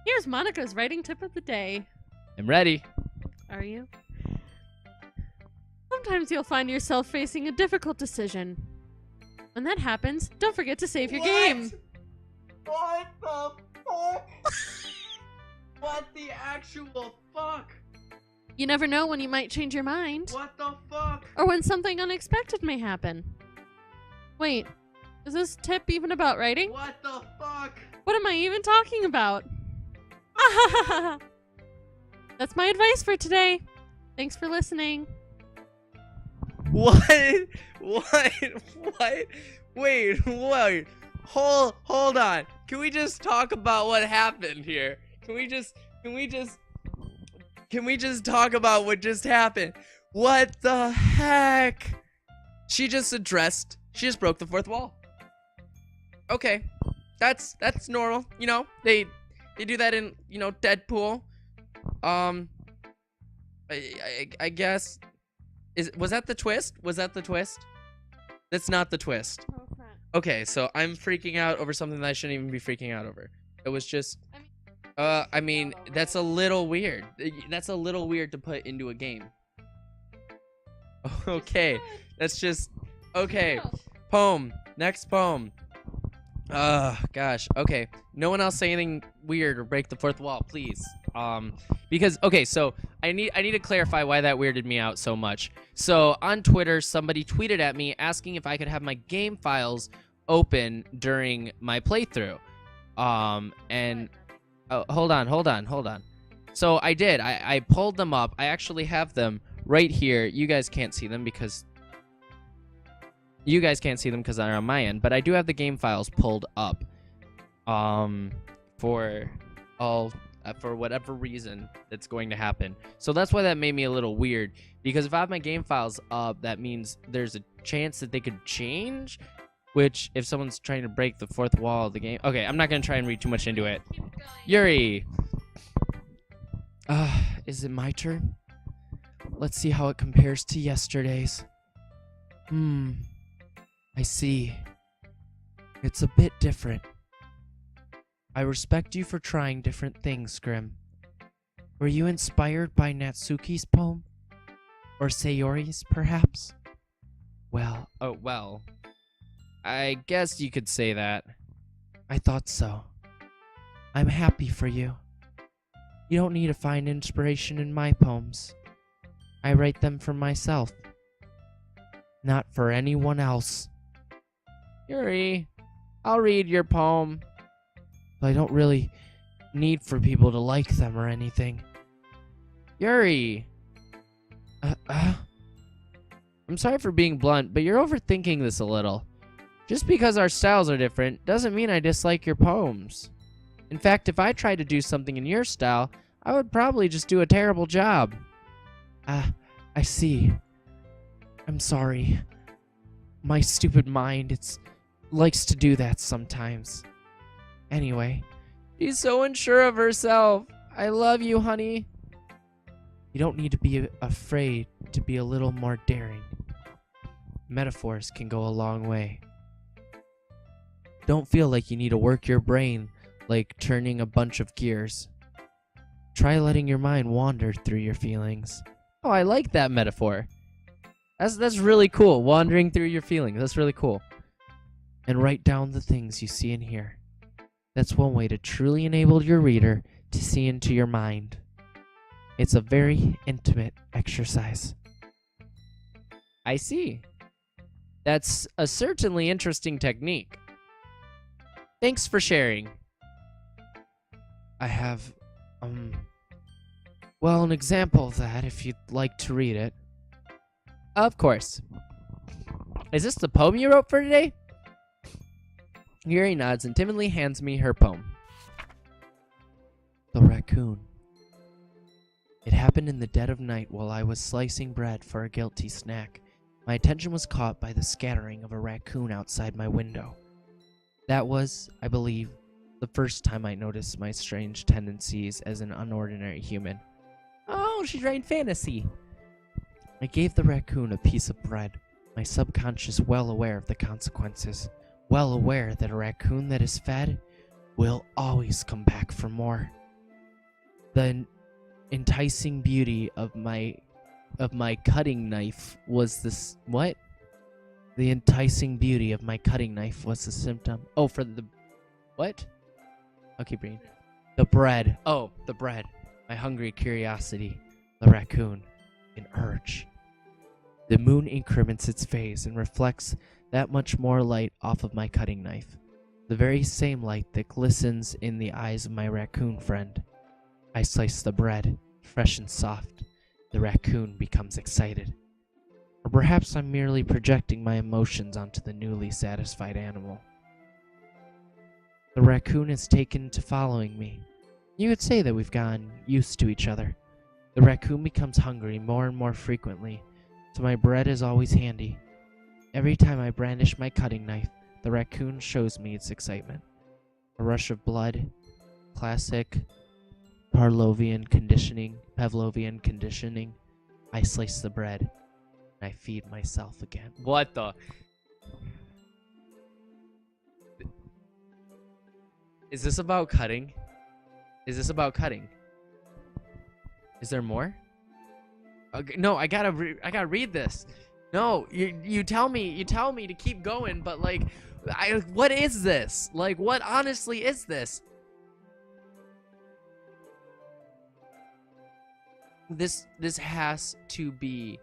here's Monica's writing tip of the day. I'm ready. Are you? Sometimes you'll find yourself facing a difficult decision. When that happens, don't forget to save your game. What the fuck? What the actual fuck? You never know when you might change your mind. What the fuck? Or when something unexpected may happen. Wait, is this tip even about writing? What the fuck? What am I even talking about? That's my advice for today. Thanks for listening. What? What? What? Wait. Hold on. Can we just talk about what happened here? Can we just talk about what just happened? What the heck? She just broke the fourth wall. Okay. That's normal. You know, they do that in, you know, Deadpool. I guess was that the twist? Was that the twist? That's not the twist. Okay, so I'm freaking out over something that I shouldn't even be freaking out over. It was just I mean, that's a little weird. That's a little weird to put into a game. Okay. That's just okay. Poem. Next poem. Gosh. Okay. No one else say anything weird or break the fourth wall, please. Because okay, so I need to clarify why that weirded me out so much. So on Twitter, somebody tweeted at me asking if I could have my game files open during my playthrough. And oh, hold on. So I did. I pulled them up. I actually have them right here. You guys can't see them because they're on my end, but I do have the game files pulled up. For whatever reason that's going to happen. So that's why that made me a little weird, because if I have my game files up, that means there's a chance that they could change, which if someone's trying to break the fourth wall of the game. Okay, I'm not going to try and read too much into it. Yuri. Is it my turn? Let's see how it compares to yesterday's. I see. It's a bit different. I respect you for trying different things, Grimm. Were you inspired by Natsuki's poem? Or Sayori's, perhaps? Well, I guess you could say that. I thought so. I'm happy for you. You don't need to find inspiration in my poems. I write them for myself. Not for anyone else. Yuri, I'll read your poem. But I don't really need for people to like them or anything. Yuri! I'm sorry for being blunt, but you're overthinking this a little. Just because our styles are different doesn't mean I dislike your poems. In fact, if I tried to do something in your style, I would probably just do a terrible job. Ah, I see. I'm sorry. My stupid mind, likes to do that sometimes. Anyway, she's so unsure of herself. I love you, honey. You don't need to be afraid to be a little more daring. Metaphors can go a long way. Don't feel like you need to work your brain like turning a bunch of gears. Try letting your mind wander through your feelings. Oh, I like that metaphor. That's really cool. Wandering through your feelings. That's really cool. And write down the things you see and hear. That's one way to truly enable your reader to see into your mind. It's a very intimate exercise. I see. That's a certainly interesting technique. Thanks for sharing. I have, well, an example of that if you'd like to read it. Of course. Is this the poem you wrote for today? Yuri nods and timidly hands me her poem. The Raccoon. It happened in the dead of night while I was slicing bread for a guilty snack. My attention was caught by the scattering of a raccoon outside my window. That was, I believe, the first time I noticed my strange tendencies as an unordinary human. Oh, she's writing fantasy. I gave the raccoon a piece of bread, my subconscious well aware of the consequences, well aware that a raccoon that is fed will always come back for more. The enticing beauty of my cutting knife was this... What? The enticing beauty of my cutting knife was the symptom. Oh, for the... What? I'll keep reading. The bread. Oh, the bread. My hungry curiosity. The raccoon. An urge. The moon increments its phase and reflects that much more light off of my cutting knife. The very same light that glistens in the eyes of my raccoon friend. I slice the bread, fresh and soft. The raccoon becomes excited. Or perhaps I'm merely projecting my emotions onto the newly satisfied animal. The raccoon is taken to following me. You could say that we've gotten used to each other. The raccoon becomes hungry more and more frequently, so my bread is always handy. Every time I brandish my cutting knife, the raccoon shows me its excitement. A rush of blood, classic Pavlovian conditioning. I slice the bread, and I feed myself again. What the? Is this about cutting? Is this about cutting? Is there more? Okay, no, I gotta read this. No, you tell me to keep going, but like, what is this? Like, what honestly is this? This has to be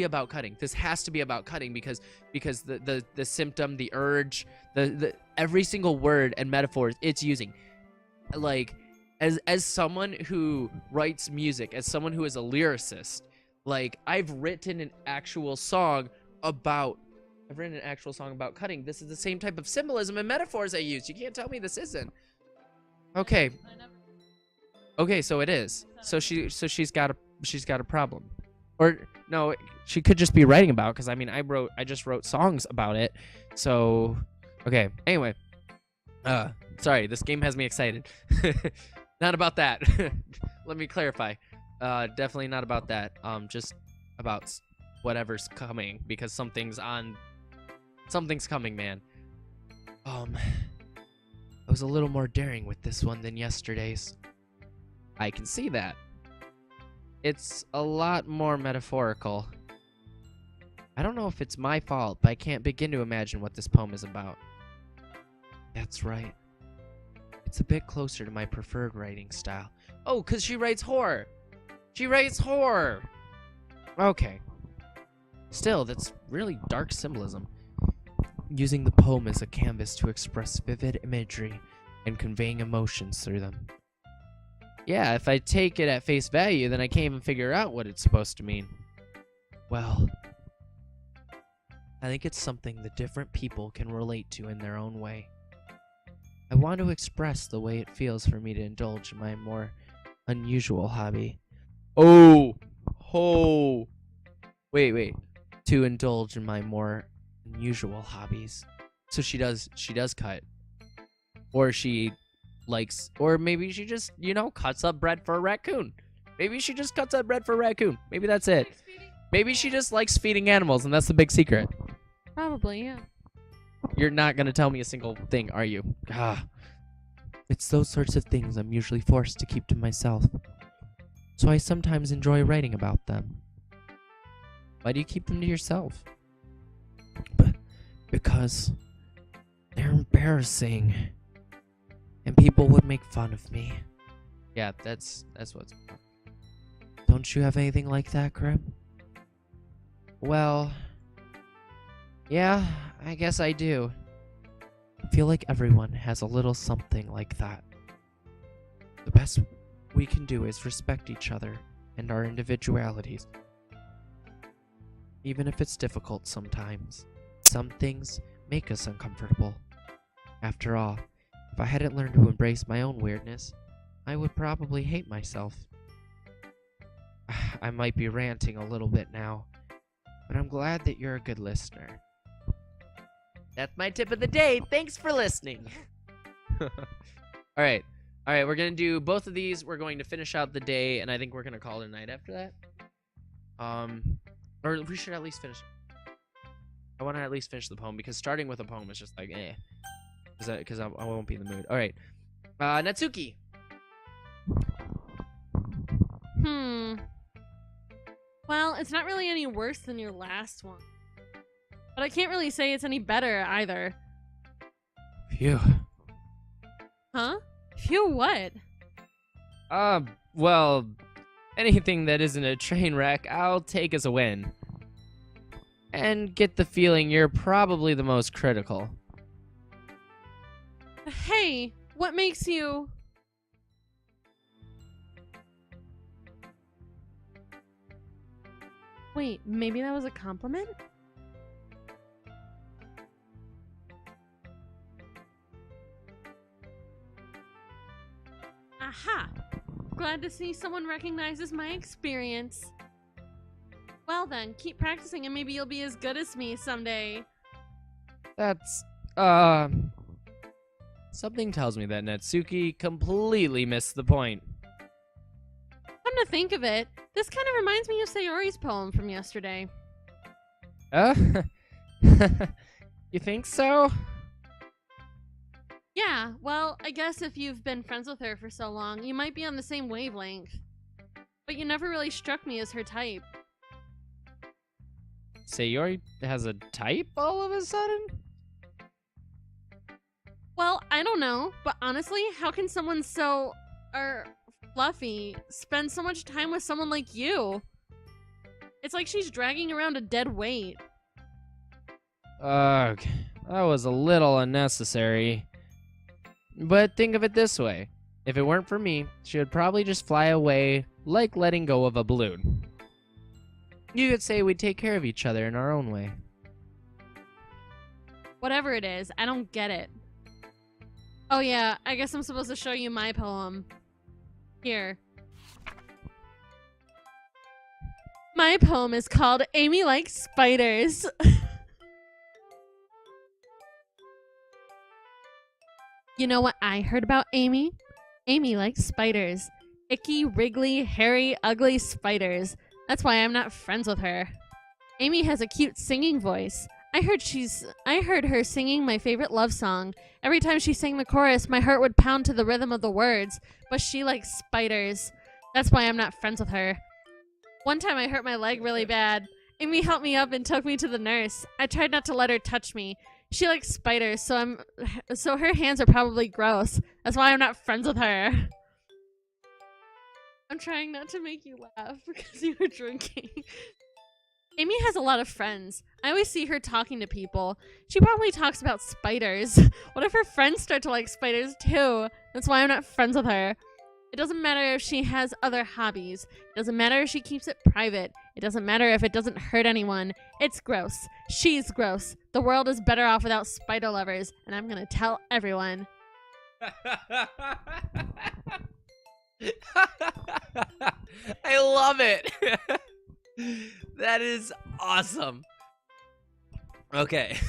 about cutting. This has to be about cutting because the symptom, the urge, the every single word and metaphor it's using. Like, as someone who writes music, as someone who is a lyricist, like, I've written an actual song about cutting. This is the same type of symbolism and metaphors I use. You can't tell me this isn't. Okay. Okay, so it is. So she's got a problem. Or no, she could just be writing about, because I mean I just wrote songs about it. So okay. Anyway. Sorry, this game has me excited. Not about that. Let me clarify. Definitely not about that. Just about whatever's coming, because something's coming, man. I was a little more daring with this one than yesterday's. I can see that. It's a lot more metaphorical. I don't know if it's my fault, but I can't begin to imagine what this poem is about. That's right. It's a bit closer to my preferred writing style. Oh, because she writes horror. She writes horror. Okay. Still, that's really dark symbolism. Using the poem as a canvas to express vivid imagery and conveying emotions through them. Yeah, if I take it at face value, then I can't even figure out what it's supposed to mean. Well, I think it's something that different people can relate to in their own way. I want to express the way it feels for me to indulge in my more unusual hobby. Oh! Wait. To indulge in my more unusual hobbies. So she does cut. Or she likes, or maybe she just, cuts up bread for a raccoon. Maybe she just cuts up bread for a raccoon. Maybe that's it. Maybe she just likes feeding animals, and that's the big secret. Probably, yeah. You're not going to tell me a single thing, are you? It's those sorts of things I'm usually forced to keep to myself. So I sometimes enjoy writing about them. Why do you keep them to yourself? Because they're embarrassing. And people would make fun of me. Yeah, that's what's... Don't you have anything like that, Grim? Well... yeah, I guess I do. I feel like everyone has a little something like that. The best we can do is respect each other and our individualities. Even if it's difficult sometimes. Some things make us uncomfortable. After all, if I hadn't learned to embrace my own weirdness, I would probably hate myself. I might be ranting a little bit now, but I'm glad that you're a good listener. That's my tip of the day. Thanks for listening. All right, we're going to do both of these. We're going to finish out the day, and I think we're going to call it a night after that. Or we should at least finish. I want to at least finish the poem, because starting with a poem is just like, because I won't be in the mood. All right. Natsuki. Well, it's not really any worse than your last one. But I can't really say it's any better either. Phew. Huh? Phew what? Well, anything that isn't a train wreck, I'll take as a win. And get the feeling you're probably the most critical. Hey, what makes you... Wait, maybe that was a compliment? Aha! Glad to see someone recognizes my experience. Well then, keep practicing and maybe you'll be as good as me someday. That's, something tells me that Natsuki completely missed the point. Come to think of it, this kind of reminds me of Sayori's poem from yesterday. You think so? Yeah, well, I guess if you've been friends with her for so long, you might be on the same wavelength. But you never really struck me as her type. Sayori has a type all of a sudden? Well, I don't know, but honestly, how can someone so... fluffy spend so much time with someone like you? It's like she's dragging around a dead weight. Ugh, that was a little unnecessary. But think of it this way. If it weren't for me, she would probably just fly away like letting go of a balloon. You could say we'd take care of each other in our own way. Whatever it is, I don't get it. Oh yeah, I guess I'm supposed to show you my poem. Here. My poem is called Amy Likes Spiders. You know what I heard about Amy? Amy likes spiders. Icky, wriggly, hairy, ugly spiders. That's why I'm not friends with her. Amy has a cute singing voice. I heard her singing my favorite love song. Every time she sang the chorus, my heart would pound to the rhythm of the words. But she likes spiders. That's why I'm not friends with her. One time I hurt my leg really bad. Amy helped me up and took me to the nurse. I tried not to let her touch me. She likes spiders, so her hands are probably gross. That's why I'm not friends with her. I'm trying not to make you laugh because you were drinking. Amy has a lot of friends. I always see her talking to people. She probably talks about spiders. What if her friends start to like spiders too? That's why I'm not friends with her. It doesn't matter if she has other hobbies. It doesn't matter if she keeps it private. It doesn't matter if it doesn't hurt anyone. It's gross. She's gross. The world is better off without spider lovers, and I'm gonna tell everyone. I love it. That is awesome. Okay.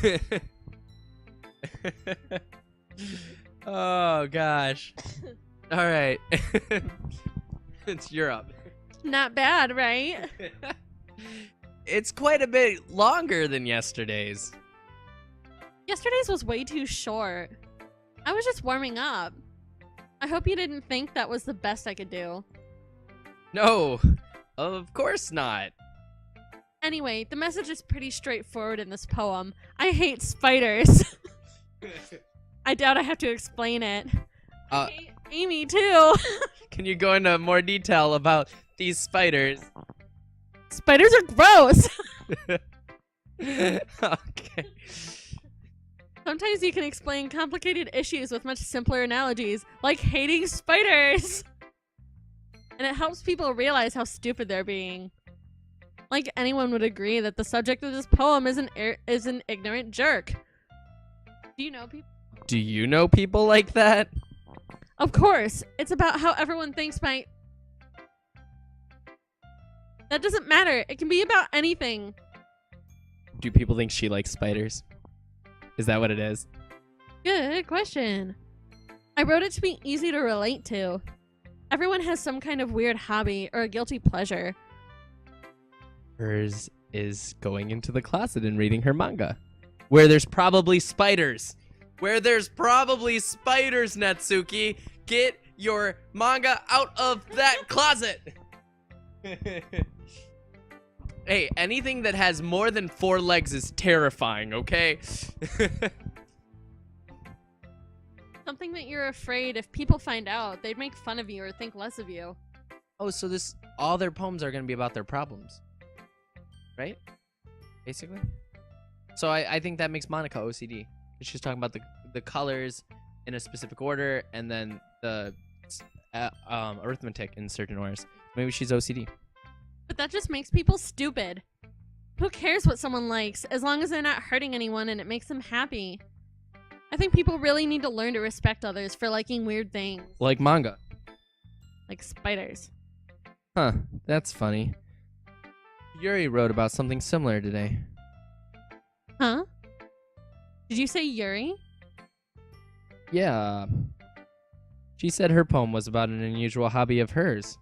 Oh gosh. All right. It's Europe. Not bad, right? It's quite a bit longer than yesterday's. Yesterday's was way too short. I was just warming up. I hope you didn't think that was the best I could do. No, of course not. Anyway, the message is pretty straightforward in this poem. I hate spiders. I doubt I have to explain it. I hate Amy too. Can you go into more detail about these spiders? Spiders are gross. Okay. Sometimes you can explain complicated issues with much simpler analogies, like hating spiders. And it helps people realize how stupid they're being. Like anyone would agree that the subject of this poem is an ignorant jerk. Do you know people? Do you know people like that? Of course. It's about how everyone thinks my... That doesn't matter. It can be about anything. Do people think she likes spiders? Is that what it is? Good question. I wrote it to be easy to relate to. Everyone has some kind of weird hobby or a guilty pleasure. Hers is going into the closet and reading her manga. Where there's probably spiders. Where there's probably spiders, Natsuki. Get your manga out of that closet. Hey, anything that has more than 4 legs is terrifying, okay? Something that you're afraid if people find out, they'd make fun of you or think less of you. Oh, so all their poems are going to be about their problems. Right? Basically. So I think that makes Monica OCD. She's talking about the colors in a specific order and then the arithmetic in certain orders. Maybe she's OCD. But that just makes people stupid. Who cares what someone likes, as long as they're not hurting anyone and it makes them happy? I think people really need to learn to respect others for liking weird things. Like manga. Like spiders. Huh, that's funny. Yuri wrote about something similar today. Huh? Did you say Yuri? Yeah. She said her poem was about an unusual hobby of hers.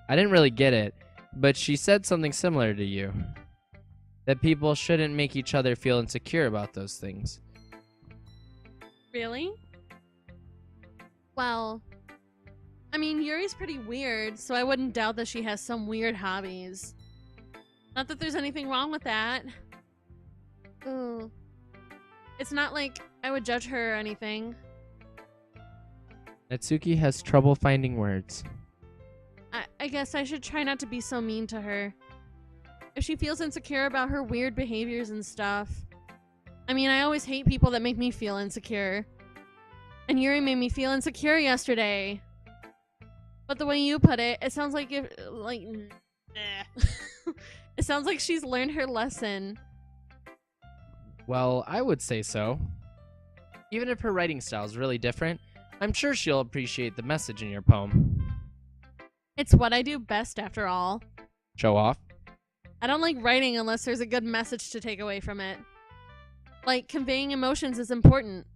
I didn't really get it, but she said something similar to you. That people shouldn't make each other feel insecure about those things. Really? Well, I mean, Yuri's pretty weird, so I wouldn't doubt that she has some weird hobbies. Not that there's anything wrong with that. Ooh. It's not like I would judge her or anything. Natsuki has trouble finding words. I guess I should try not to be so mean to her. If she feels insecure about her weird behaviors and stuff. I mean, I always hate people that make me feel insecure. And Yuri made me feel insecure yesterday. But the way you put it, it sounds like it sounds like she's learned her lesson. Well, I would say so. Even if her writing style is really different, I'm sure she'll appreciate the message in your poem. It's what I do best, after all. Show off? I don't like writing unless there's a good message to take away from it. Like, conveying emotions is important.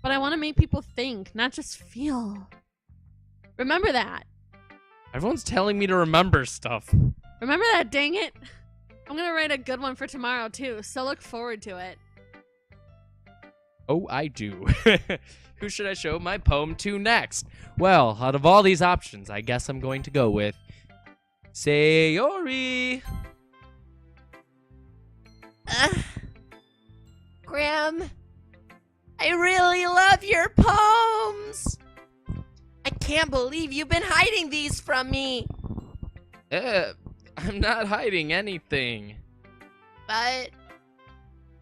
But I want to make people think, not just feel. Remember that. Everyone's telling me to remember stuff. Remember that, dang it. I'm going to write a good one for tomorrow, too, so look forward to it. Oh, I do. Who should I show my poem to next? Well, out of all these options, I guess I'm going to go with Sayori. Grim, I really love your poems. I can't believe you've been hiding these from me. I'm not hiding anything. But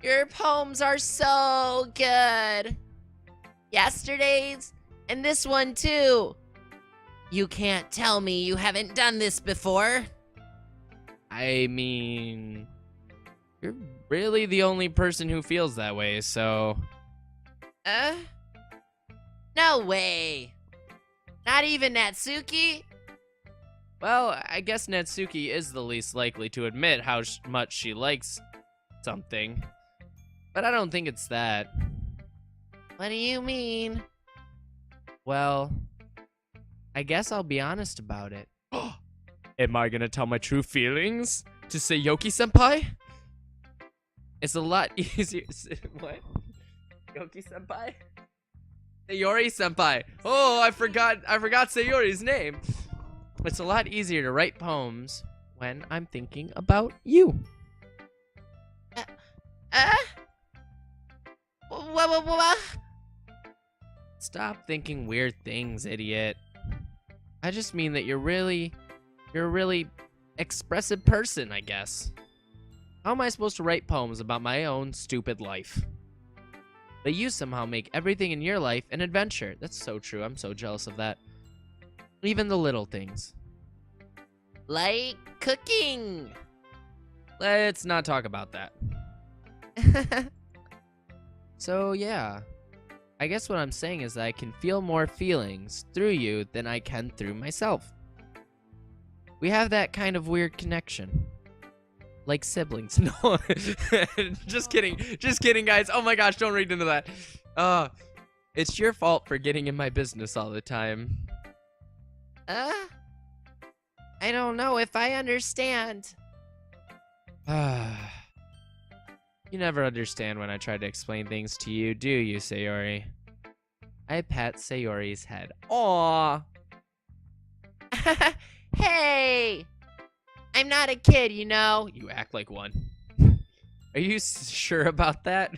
your poems are so good. Yesterday's and this one too. You can't tell me you haven't done this before. I mean, you're really the only person who feels that way, so... No way. Not even Natsuki? Well, I guess Natsuki is the least likely to admit how much she likes something. But I don't think it's that. What do you mean? Well, I guess I'll be honest about it. Am I gonna tell my true feelings to Sayori-senpai? It's a lot easier. What? Yoki-senpai? Sayori-senpai. Oh, I forgot Sayori's name. It's a lot easier to write poems when I'm thinking about you. What? Stop thinking weird things, idiot. I just mean that you're a really expressive person, I guess. How am I supposed to write poems about my own stupid life? But you somehow make everything in your life an adventure. That's so true. I'm so jealous of that. Even the little things. Like cooking. Let's not talk about that. So, yeah. I guess what I'm saying is that I can feel more feelings through you than I can through myself. We have that kind of weird connection. Like siblings. No. Just kidding. Just kidding, guys. Oh my gosh, don't read into that. It's your fault for getting in my business all the time. I don't know if I understand. You never understand when I try to explain things to you, do you, Sayori? I pat Sayori's head. Aww. Hey! I'm not a kid, you know. You act like one. Are you sure about that?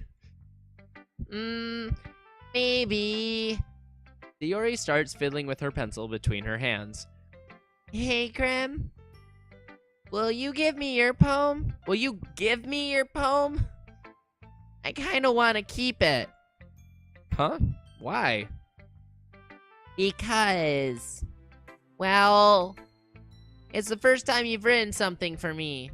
Maybe. Sayori starts fiddling with her pencil between her hands. Hey, Grim. Will you give me your poem? Will you give me your poem? I kind of want to keep it. Huh? Why? Because, well, it's the first time you've written something for me.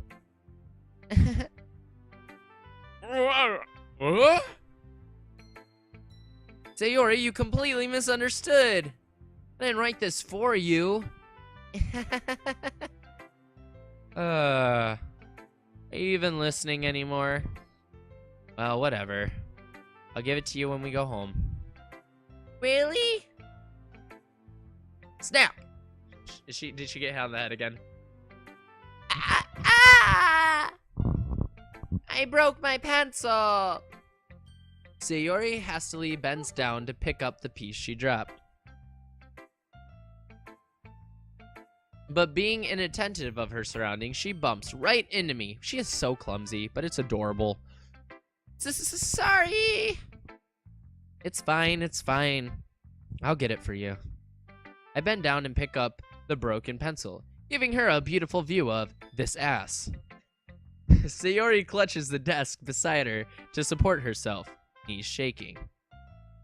What? Sayori, you completely misunderstood. I didn't write this for you. Are you even listening anymore? Well, whatever. I'll give it to you when we go home. Really? Snap! Did she get hit on the head again? Ah! I broke my pencil. Sayori hastily bends down to pick up the piece she dropped. But being inattentive of her surroundings, she bumps right into me. She is so clumsy, but it's adorable. Sorry. It's fine, it's fine. I'll get it for you. I bend down and pick up the broken pencil, giving her a beautiful view of this ass. Sayori clutches the desk beside her to support herself. He's shaking.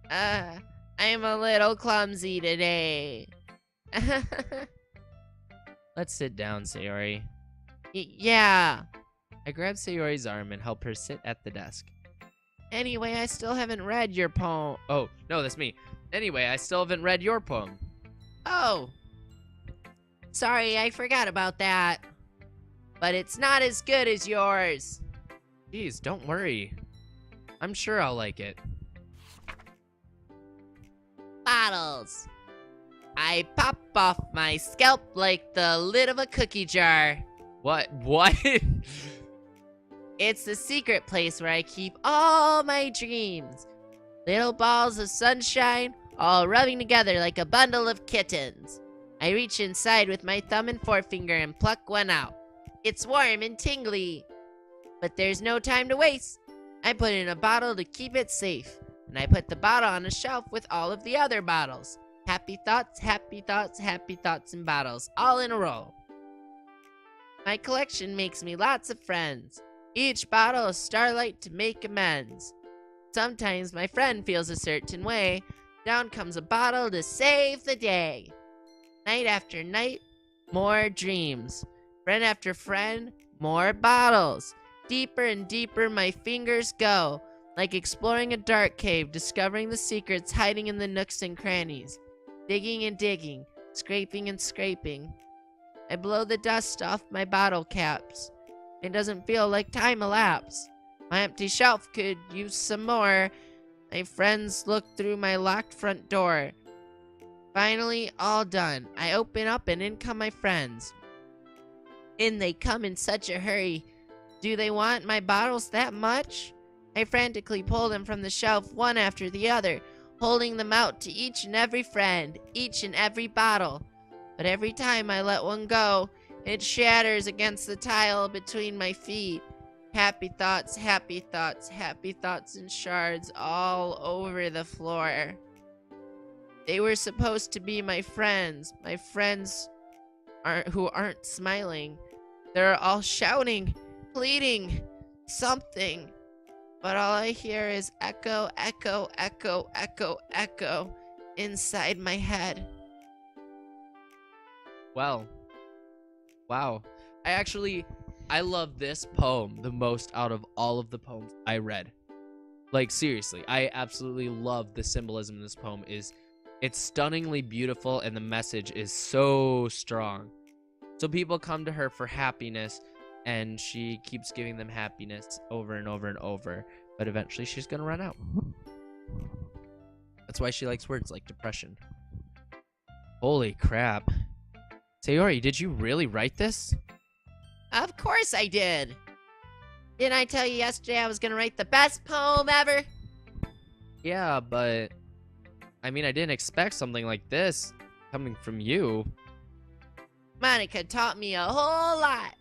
I'm a little clumsy today. Let's sit down, Sayori. Yeah. I grab Sayori's arm and help her sit at the desk. Anyway, I still haven't read your poem. Oh, no, that's me. Anyway, I still haven't read your poem. Oh. Sorry, I forgot about that. But it's not as good as yours. Jeez, don't worry. I'm sure I'll like it. Bottles. I pop off my scalp like the lid of a cookie jar. What? It's the secret place where I keep all my dreams. Little balls of sunshine, all rubbing together like a bundle of kittens. I reach inside with my thumb and forefinger and pluck one out. It's warm and tingly. But there's no time to waste. I put it in a bottle to keep it safe. And I put the bottle on a shelf with all of the other bottles. Happy thoughts, happy thoughts, happy thoughts in bottles, all in a row. My collection makes me lots of friends. Each bottle a starlight to make amends. Sometimes my friend feels a certain way. Down comes a bottle to save the day. Night after night, more dreams. Friend after friend, More bottles. Deeper and deeper my fingers go, like exploring a dark cave, discovering the secrets hiding in the nooks and crannies. Digging and digging, scraping and scraping. I blow the dust off my bottle caps. It doesn't feel like time elapsed. My empty shelf could use some more. My friends look through my locked front door. Finally, all done. I open up and in come my friends. In they come in such a hurry. Do they want my bottles that much? I frantically pull them from the shelf one after the other, holding them out to each and every friend, each and every bottle. But every time I let one go, it shatters against the tile between my feet. Happy thoughts, happy thoughts, happy thoughts in shards all over the floor. They were supposed to be my friends who aren't smiling. They're all shouting, pleading, something. But all I hear is echo, echo, echo, echo, echo inside my head. Well, wow. I love this poem the most out of all of the poems I read. Like, seriously, I absolutely love the symbolism in this poem. It's stunningly beautiful, and the message is so strong. So people come to her for happiness, and she keeps giving them happiness over and over and over. But eventually she's gonna run out. That's why she likes words like depression. Holy crap. Sayori, did you really write this? Of course I did. Didn't I tell you yesterday I was gonna write the best poem ever? Yeah, but I mean, I didn't expect something like this coming from you. Monica taught me a whole lot.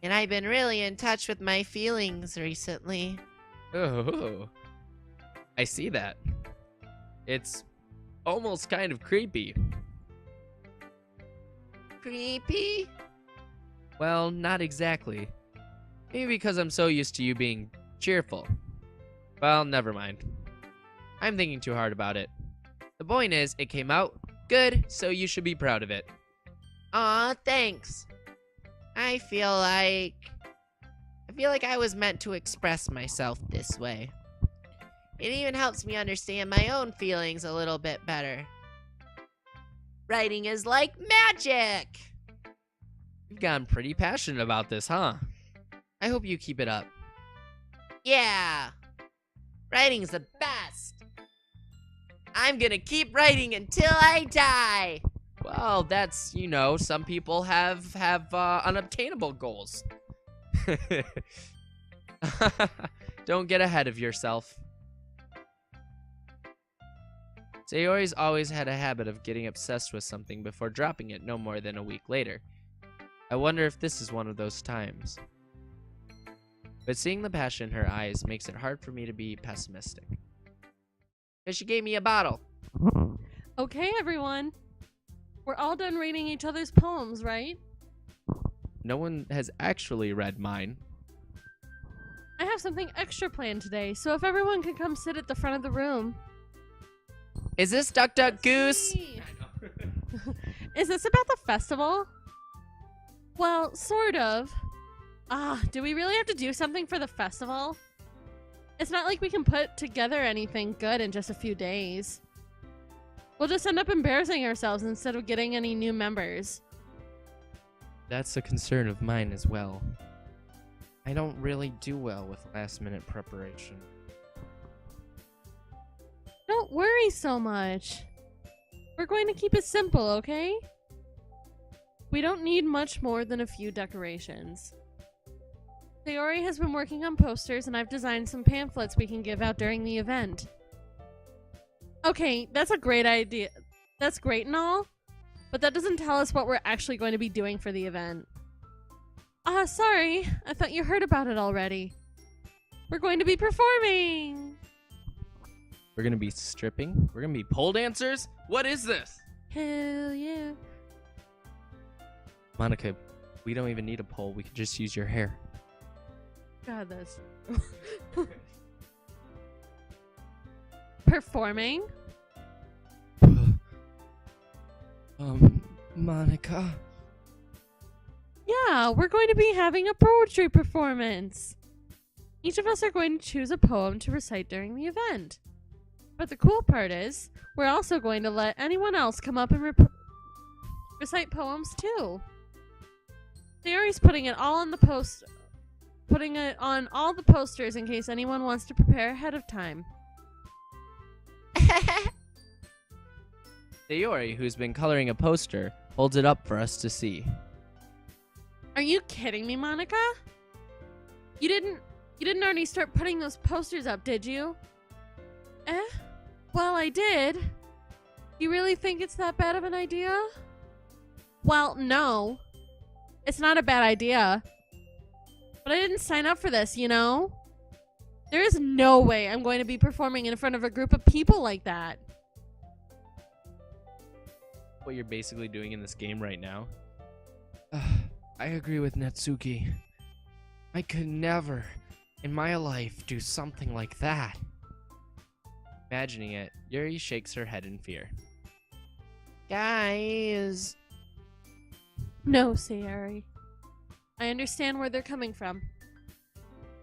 And I've been really in touch with my feelings recently. Oh, I see that. It's almost kind of creepy. Creepy? Well, not exactly. Maybe because I'm so used to you being cheerful. Well, never mind. I'm thinking too hard about it. The point is, it came out good, so you should be proud of it. Aw, thanks. I feel like I was meant to express myself this way. It even helps me understand my own feelings a little bit better. Writing is like magic! You've gotten pretty passionate about this, huh? I hope you keep it up. Yeah! Writing's the best! I'm gonna keep writing until I die! Well, that's, some people have unobtainable goals. Don't get ahead of yourself. Sayori's always had a habit of getting obsessed with something before dropping it no more than a week later. I wonder if this is one of those times. But seeing the passion in her eyes makes it hard for me to be pessimistic. Because she gave me a bottle. Okay, everyone. We're all done reading each other's poems, right? No one has actually read mine. I have something extra planned today, so if everyone could come sit at the front of the room. Is this Duck Duck Goose? Hey. Is this about the festival? Well, sort of. Do we really have to do something for the festival? It's not like we can put together anything good in just a few days. We'll just end up embarrassing ourselves instead of getting any new members. That's a concern of mine as well. I don't really do well with last-minute preparation. Don't worry so much. We're going to keep it simple, okay? We don't need much more than a few decorations. Sayori has been working on posters, and I've designed some pamphlets we can give out during the event. Okay, that's a great idea. That's great and all, but that doesn't tell us what we're actually going to be doing for the event. Sorry. I thought you heard about it already. We're going to be performing! We're gonna be stripping? We're gonna be pole dancers? What is this? Hell yeah. Monica, we don't even need a pole. We can just use your hair. God, that's... Performing? Monica. Yeah, we're going to be having a poetry performance. Each of us are going to choose a poem to recite during the event. But the cool part is, we're also going to let anyone else come up and recite poems too. Sayori's putting it all on all the posters in case anyone wants to prepare ahead of time. Sayori, who's been coloring a poster, holds it up for us to see. Are you kidding me, Monica? You didn't already start putting those posters up, did you? Well, I did. You really think it's that bad of an idea? Well, no. It's not a bad idea. But I didn't sign up for this, you know? There is no way I'm going to be performing in front of a group of people like that. What you're basically doing in this game right now. I agree with Natsuki. I could never, in my life, do something like that. Imagining it, Yuri shakes her head in fear. Guys. No, Sayori. I understand where they're coming from.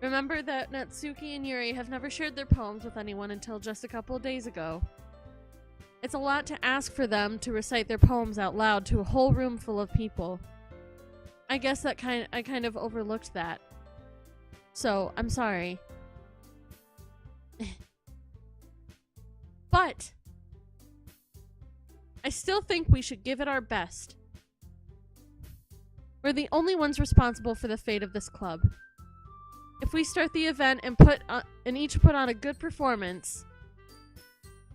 Remember that Natsuki and Yuri have never shared their poems with anyone until just a couple of days ago. It's a lot to ask for them to recite their poems out loud to a whole room full of people. I guess I kind of overlooked that. So, I'm sorry. But I still think we should give it our best. We're the only ones responsible for the fate of this club. If we start the event and each put on a good performance,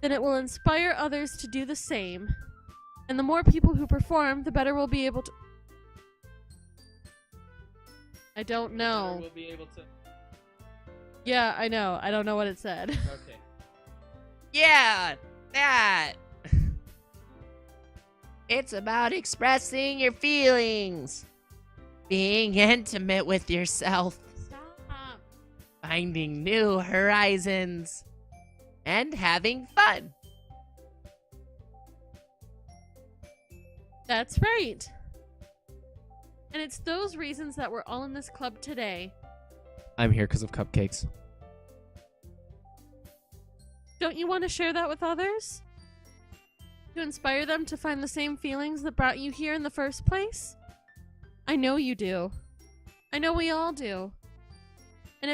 then it will inspire others to do the same. And the more people who perform, the better we'll be able to... I don't know. We'll be able to... Yeah, I know. I don't know what it said. Okay. Yeah, that. It's about expressing your feelings. Being intimate with yourself. Stop. Finding new horizons. And having fun. That's right. And it's those reasons that we're all in this club today. I'm here because of cupcakes. Don't you want to share that with others? To inspire them to find the same feelings that brought you here in the first place? I know you do. I know we all do. And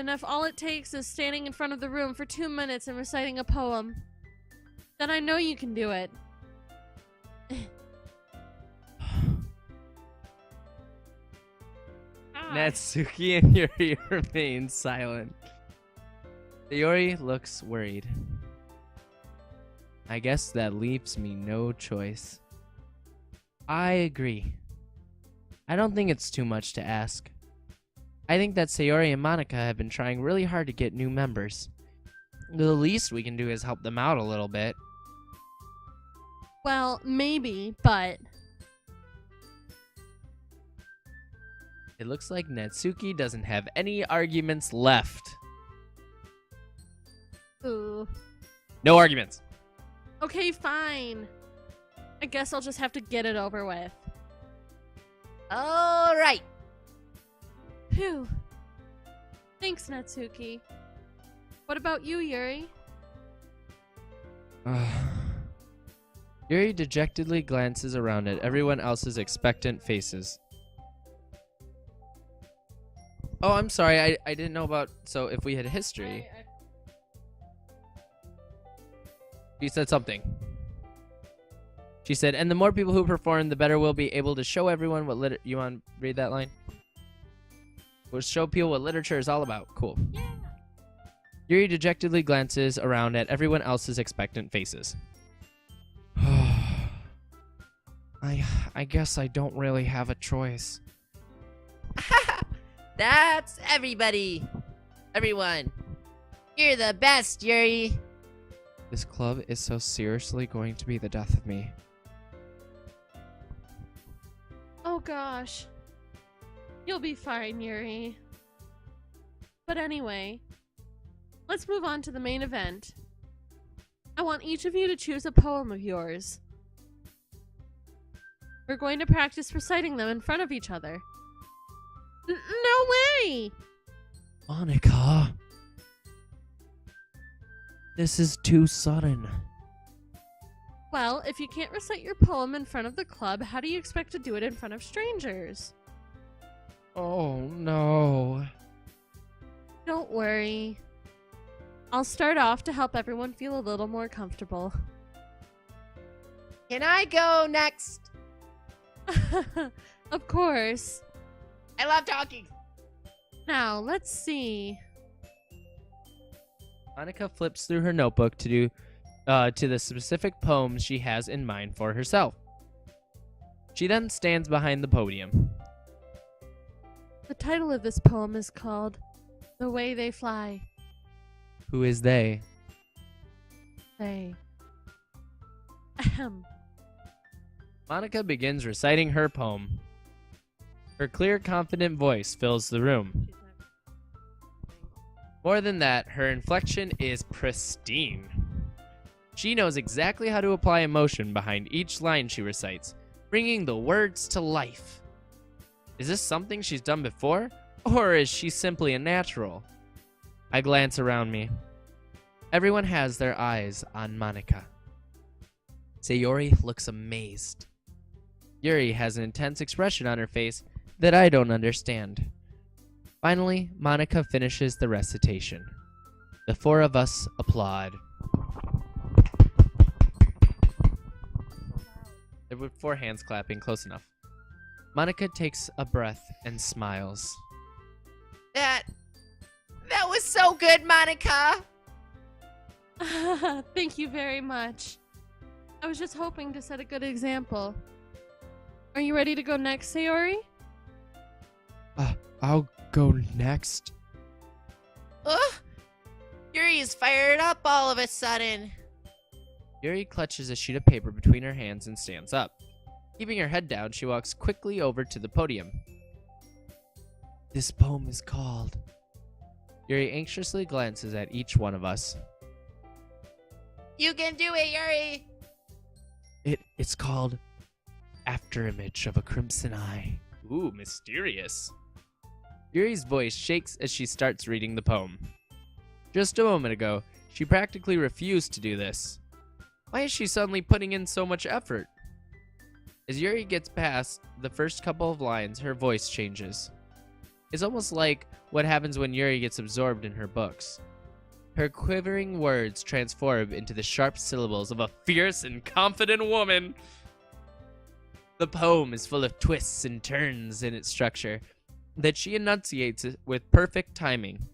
if all it takes is standing in front of the room for 2 minutes and reciting a poem, then I know you can do it. Natsuki and Yuri remain silent. Sayori looks worried. I guess that leaves me no choice. I agree. I don't think it's too much to ask. I think that Sayori and Monica have been trying really hard to get new members. The least we can do is help them out a little bit. Well, maybe, but... It looks like Natsuki doesn't have any arguments left. Ooh. No arguments. Okay, fine. I guess I'll just have to get it over with. All right. Phew. Thanks, Natsuki. What about you, Yuri? Yuri dejectedly glances around at everyone else's expectant faces. Oh, I'm sorry. I didn't know about... So if we had history... She said something. She said, and the more people who perform, the better we'll be able to show everyone what you want to read that line? We'll show people what literature is all about. Cool. Yeah. Yuri dejectedly glances around at everyone else's expectant faces. I guess I don't really have a choice. That's everybody. Everyone. You're the best, Yuri. This club is so seriously going to be the death of me. Oh gosh. You'll be fine, Yuri. But anyway, let's move on to the main event. I want each of you to choose a poem of yours. We're going to practice reciting them in front of each other. No way! Monica. This is too sudden. Well, if you can't recite your poem in front of the club, how do you expect to do it in front of strangers? Oh, no. Don't worry. I'll start off to help everyone feel a little more comfortable. Can I go next? Of course. I love talking. Now, let's see. Monica flips through her notebook to the specific poem she has in mind for herself. She then stands behind the podium. The title of this poem is called The Way They Fly. Who is they? They. Ahem. Monica begins reciting her poem. Her clear, confident voice fills the room. More than that, her inflection is pristine. She knows exactly how to apply emotion behind each line she recites, bringing the words to life. Is this something she's done before, or is she simply a natural? I glance around me. Everyone has their eyes on Monica. Sayori looks amazed. Yuri has an intense expression on her face that I don't understand. Finally, Monica finishes the recitation. The four of us applaud. There were 4 hands clapping, close enough. Monica takes a breath and smiles. That was so good, Monica. Thank you very much. I was just hoping to set a good example. Are you ready to go next, Sayori? I'll go next. Ugh. Yuri's fired up all of a sudden. Yuri clutches a sheet of paper between her hands and stands up. Keeping her head down, she walks quickly over to the podium. This poem is called... Yuri anxiously glances at each one of us. You can do it, Yuri. It's called Afterimage of a Crimson Eye. Ooh, mysterious. Yuri's voice shakes as she starts reading the poem. Just a moment ago, she practically refused to do this. Why is she suddenly putting in so much effort? As Yuri gets past the first couple of lines, her voice changes. It's almost like what happens when Yuri gets absorbed in her books. Her quivering words transform into the sharp syllables of a fierce and confident woman. The poem is full of twists and turns in its structure that she enunciates with perfect timing.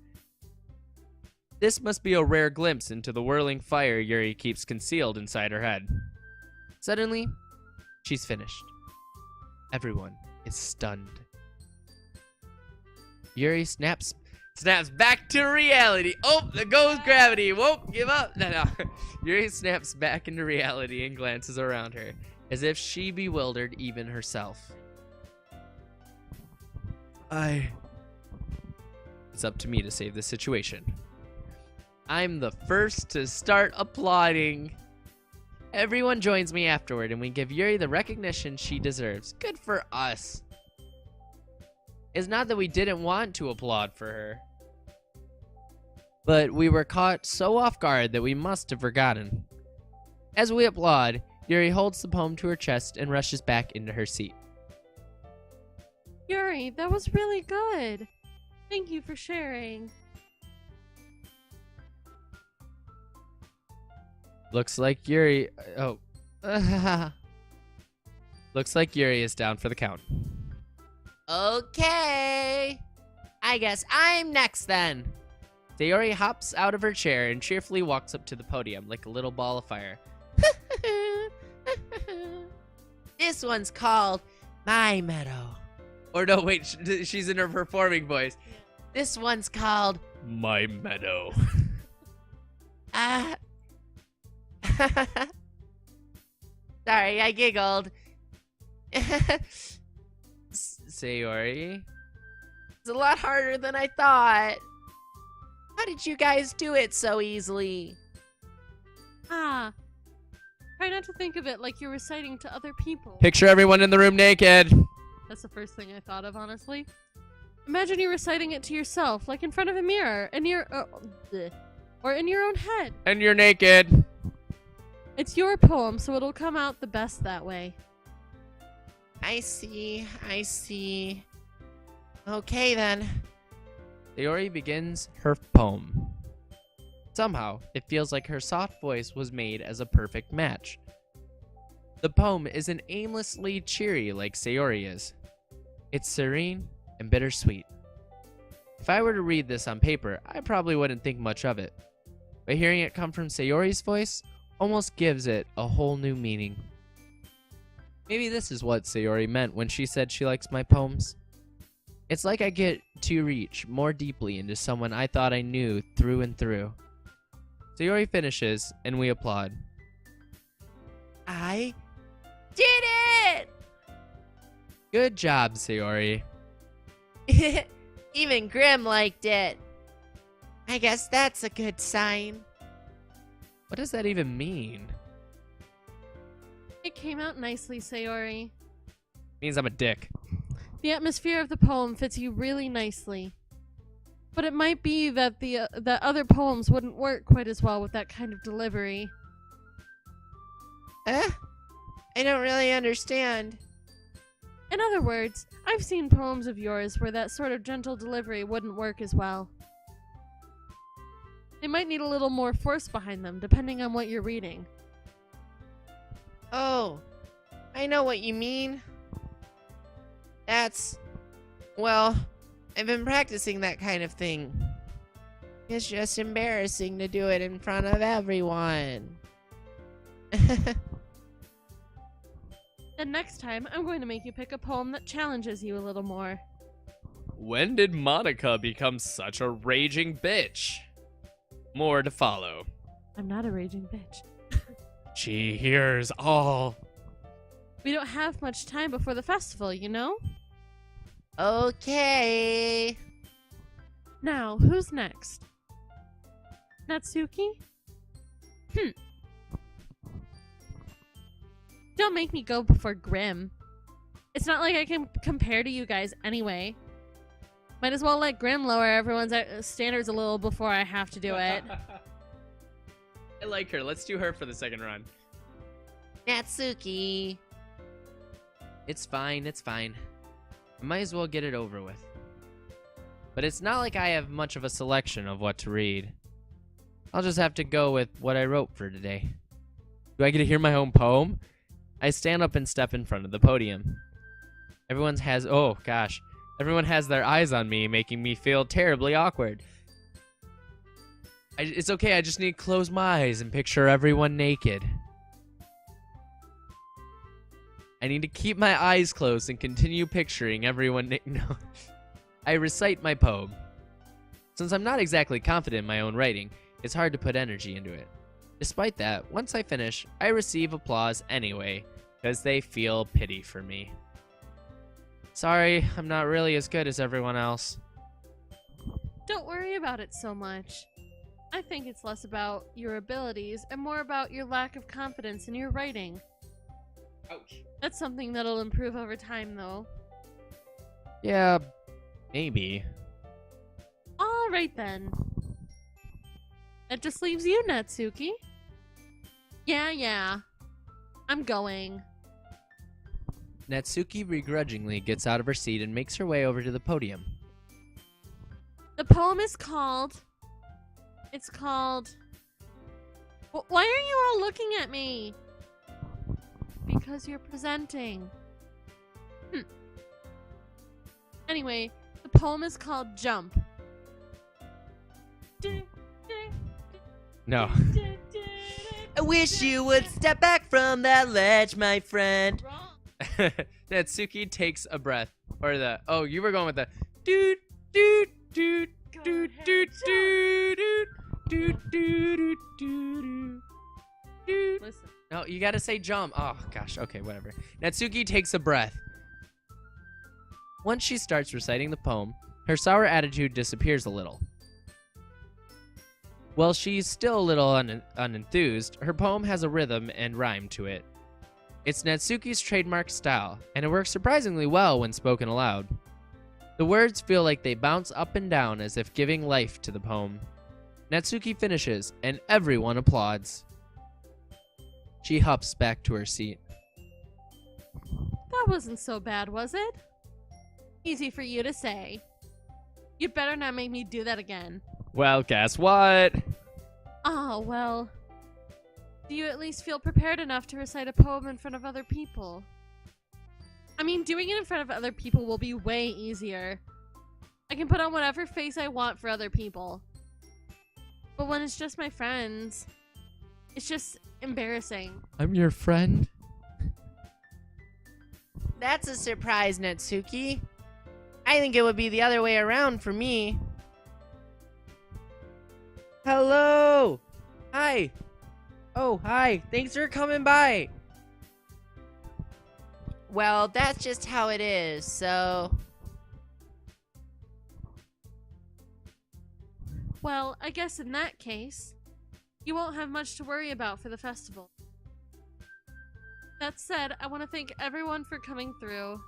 This must be a rare glimpse into the whirling fire Yuri keeps concealed inside her head. Suddenly, she's finished. Everyone is stunned. Yuri snaps back to reality. Oh, there goes gravity. Won't give up. No. Yuri snaps back into reality and glances around her, as if she bewildered even herself. It's up to me to save the situation. I'm the first to start applauding. Everyone joins me afterward, and we give Yuri the recognition she deserves. Good for us. It's not that we didn't want to applaud for her, but we were caught so off guard that we must have forgotten. As we applaud, Yuri holds the poem to her chest and rushes back into her seat. Yuri, that was really good. Thank you for sharing. Looks like Yuri... Looks like Yuri is down for the count. Okay. I guess I'm next then. Sayori hops out of her chair and cheerfully walks up to the podium like a little ball of fire. This one's called My Meadow. Or no, wait, she's in her performing voice. This one's called My Meadow. Sorry, I giggled. Sayori? It's a lot harder than I thought. How did you guys do it so easily? I Try not to think of it like you're reciting to other people. Picture everyone in the room naked. That's the first thing I thought of, honestly. Imagine you reciting it to yourself, like in front of a mirror, in your, or in your own head. And you're naked. It's your poem, so it'll come out the best that way. I see. Okay then. Sayori begins her poem. Somehow, it feels like her soft voice was made as a perfect match. The poem isn't aimlessly cheery like Sayori is. It's serene and bittersweet. If I were to read this on paper, I probably wouldn't think much of it. But hearing it come from Sayori's voice almost gives it a whole new meaning. Maybe this is what Sayori meant when she said she likes my poems. It's like I get to reach more deeply into someone I thought I knew through and through. Sayori finishes, and we applaud. I did it! Good job, Sayori. Even Grimm liked it. I guess that's a good sign. What does that even mean? It came out nicely, Sayori. Means I'm a dick. The atmosphere of the poem fits you really nicely. But it might be that the other poems wouldn't work quite as well with that kind of delivery. I don't really understand. In other words, I've seen poems of yours where that sort of gentle delivery wouldn't work as well. They might need a little more force behind them, depending on what you're reading. Oh, I know what you mean. Well, I've been practicing that kind of thing. It's just embarrassing to do it in front of everyone. Then next time, I'm going to make you pick a poem that challenges you a little more. When did Monica become such a raging bitch? More to follow. I'm not a raging bitch. She hears all. We don't have much time before the festival, you know? Okay. Now, who's next? Natsuki? Don't make me go before Grimm. It's not like I can compare to you guys anyway. Might as well let Grimm lower everyone's standards a little before I have to do it. I like her. Let's do her for the second run. Natsuki. It's fine. I might as well get it over with. But it's not like I have much of a selection of what to read. I'll just have to go with what I wrote for today. Do I get to hear my own poem? I stand up and step in front of the podium. Everyone has their eyes on me, making me feel terribly awkward. It's okay, I just need to close my eyes and picture everyone naked. I need to keep my eyes closed and continue picturing everyone No. I recite my poem. Since I'm not exactly confident in my own writing, it's hard to put energy into it. Despite that, once I finish, I receive applause anyway, because they feel pity for me. Sorry, I'm not really as good as everyone else. Don't worry about it so much. I think it's less about your abilities and more about your lack of confidence in your writing. Ouch. That's something that'll improve over time, though. Yeah, maybe. Alright then. That just leaves you, Natsuki. Yeah. I'm going. Natsuki begrudgingly gets out of her seat and makes her way over to the podium. The poem is called... Why are you all looking at me? Because you're presenting. Anyway, the poem is called Jump. No. I wish you would step back from that ledge, my friend. Wrong. Natsuki takes a breath. Or you were going with the doot doot doot Go doot ahead, doot jump. doot doot doot doot doot. Listen. No, you gotta say jump. Oh gosh, okay, whatever. Natsuki takes a breath. Once she starts reciting the poem, her sour attitude disappears a little. While she's still a little unenthused, her poem has a rhythm and rhyme to it. It's Natsuki's trademark style, and it works surprisingly well when spoken aloud. The words feel like they bounce up and down as if giving life to the poem. Natsuki finishes, and everyone applauds. She hops back to her seat. That wasn't so bad, was it? Easy for you to say. You'd better not make me do that again. Well, guess what? Oh, well. Do you at least feel prepared enough to recite a poem in front of other people? I mean, doing it in front of other people will be way easier. I can put on whatever face I want for other people. But when it's just my friends, it's just embarrassing. I'm your friend? That's a surprise, Natsuki. I think it would be the other way around for me. Hello! Hi! Oh, hi. Thanks for coming by. Well, that's just how it is, so... Well, I guess in that case, you won't have much to worry about for the festival. That said, I want to thank everyone for coming through.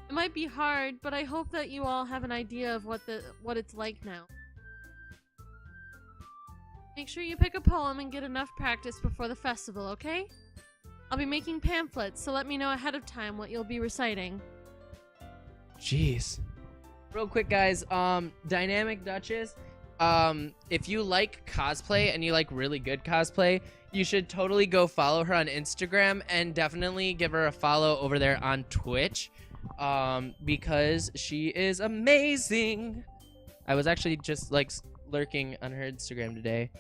It might be hard, but I hope that you all have an idea of what it's like now. Make sure you pick a poem and get enough practice before the festival, okay? I'll be making pamphlets, so let me know ahead of time what you'll be reciting. Jeez. Real quick, guys, Dynamic Duchess, if you like cosplay and you like really good cosplay, you should totally go follow her on Instagram and definitely give her a follow over there on Twitch, because she is amazing. I was actually just like lurking on her Instagram today.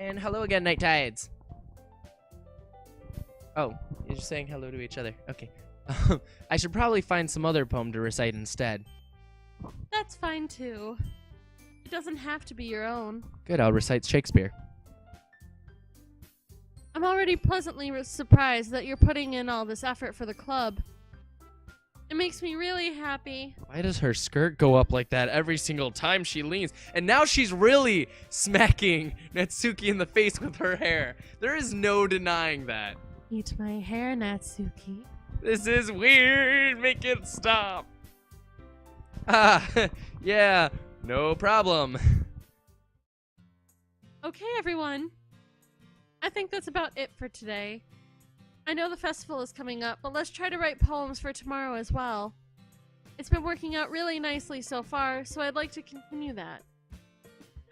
And hello again, Night Tides. Oh, you're just saying hello to each other. Okay. I should probably find some other poem to recite instead. That's fine too. It doesn't have to be your own. Good, I'll recite Shakespeare. I'm already pleasantly surprised that you're putting in all this effort for the club. It makes me really happy. Why does her skirt go up like that every single time she leans? And now she's really smacking Natsuki in the face with her hair. There is no denying that. Eat my hair, Natsuki. This is weird. Make it stop. Ah, yeah, no problem. Okay, everyone. I think that's about it for today. I know the festival is coming up, but let's try to write poems for tomorrow as well. It's been working out really nicely so far, so I'd like to continue that.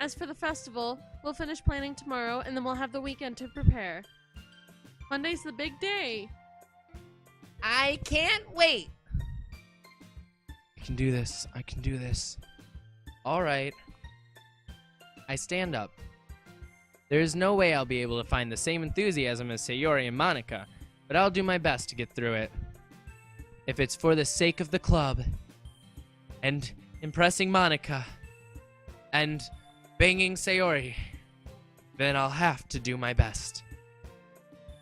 As for the festival, we'll finish planning tomorrow, and then we'll have the weekend to prepare. Monday's the big day. I can't wait. I can do this. I can do this. All right. I stand up. There is no way I'll be able to find the same enthusiasm as Sayori and Monica, but I'll do my best to get through it. If it's for the sake of the club, and impressing Monica, and banging Sayori, then I'll have to do my best.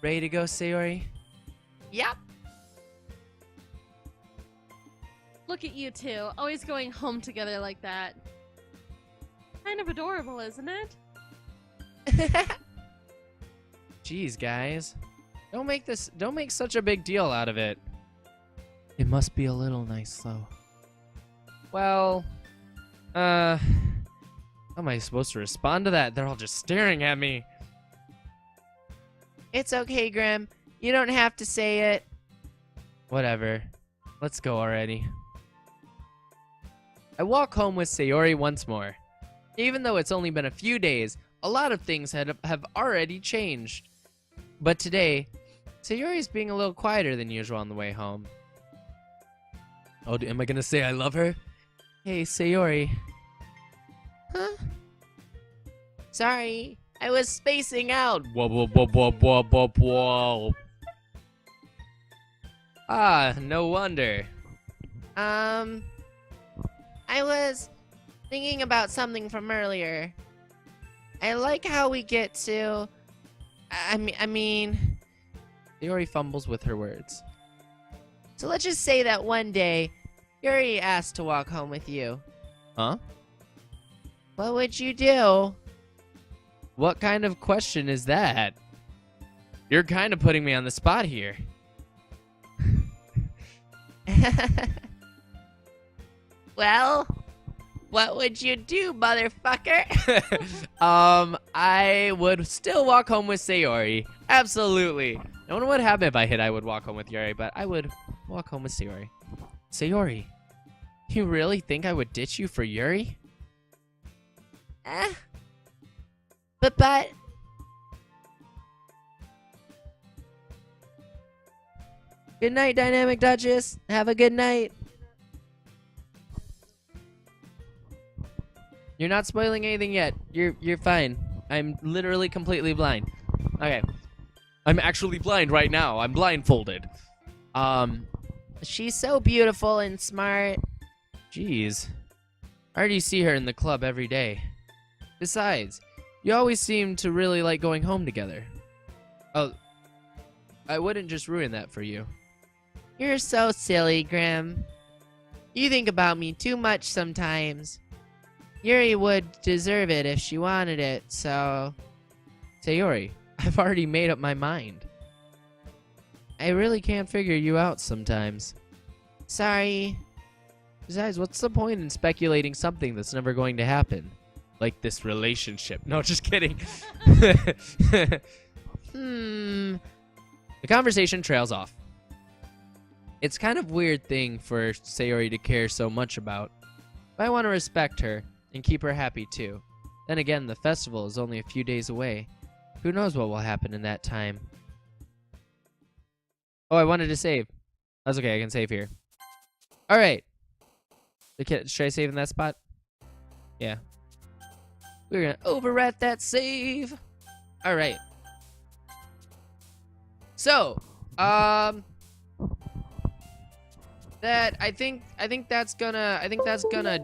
Ready to go, Sayori? Yep. Look at you two, always going home together like that. Kind of adorable, isn't it? Jeez, guys. Don't make such a big deal out of it. It must be a little nice, though. Well, how am I supposed to respond to that? They're all just staring at me. It's okay, Grim. You don't have to say it. Whatever. Let's go already. I walk home with Sayori once more. Even though it's only been a few days, a lot of things have already changed. But today, Sayori's being a little quieter than usual on the way home. Oh, am I gonna say I love her? Hey, Sayori. Huh? Sorry, I was spacing out. Whoa, whoa, whoa, whoa, whoa, whoa, whoa. Ah, no wonder. I was thinking about something from earlier. I like how we get to... I mean... Sayori fumbles with her words. So let's just say that one day, Yuri asked to walk home with you. Huh? What would you do? What kind of question is that? You're kind of putting me on the spot here. Well, what would you do, motherfucker? I would still walk home with Sayori. Absolutely. I don't know what happened if I hit I would walk home with Yuri, but I would walk home with Sayori. Sayori, you really think I would ditch you for Yuri? But... Good night, Dynamic Duchess. Have a good night. You're not spoiling anything yet. You're fine. I'm literally completely blind. Okay. I'm actually blind right now. I'm blindfolded. She's so beautiful and smart. Jeez. I already see her in the club every day. Besides, you always seem to really like going home together. Oh, I wouldn't just ruin that for you. You're so silly, Grim. You think about me too much sometimes. Yuri would deserve it if she wanted it, so... Sayori, I've already made up my mind. I really can't figure you out sometimes. Sorry. Besides, what's the point in speculating something that's never going to happen? Like this relationship. No, just kidding. The conversation trails off. It's kind of weird thing for Sayori to care so much about. But I want to respect her and keep her happy too. Then again, the festival is only a few days away. Who knows what will happen in that time? Oh, I wanted to save. That's okay, I can save here. Alright. Should I save in that spot? Yeah. We're gonna overwrite that save. Alright. So, that I think that's gonna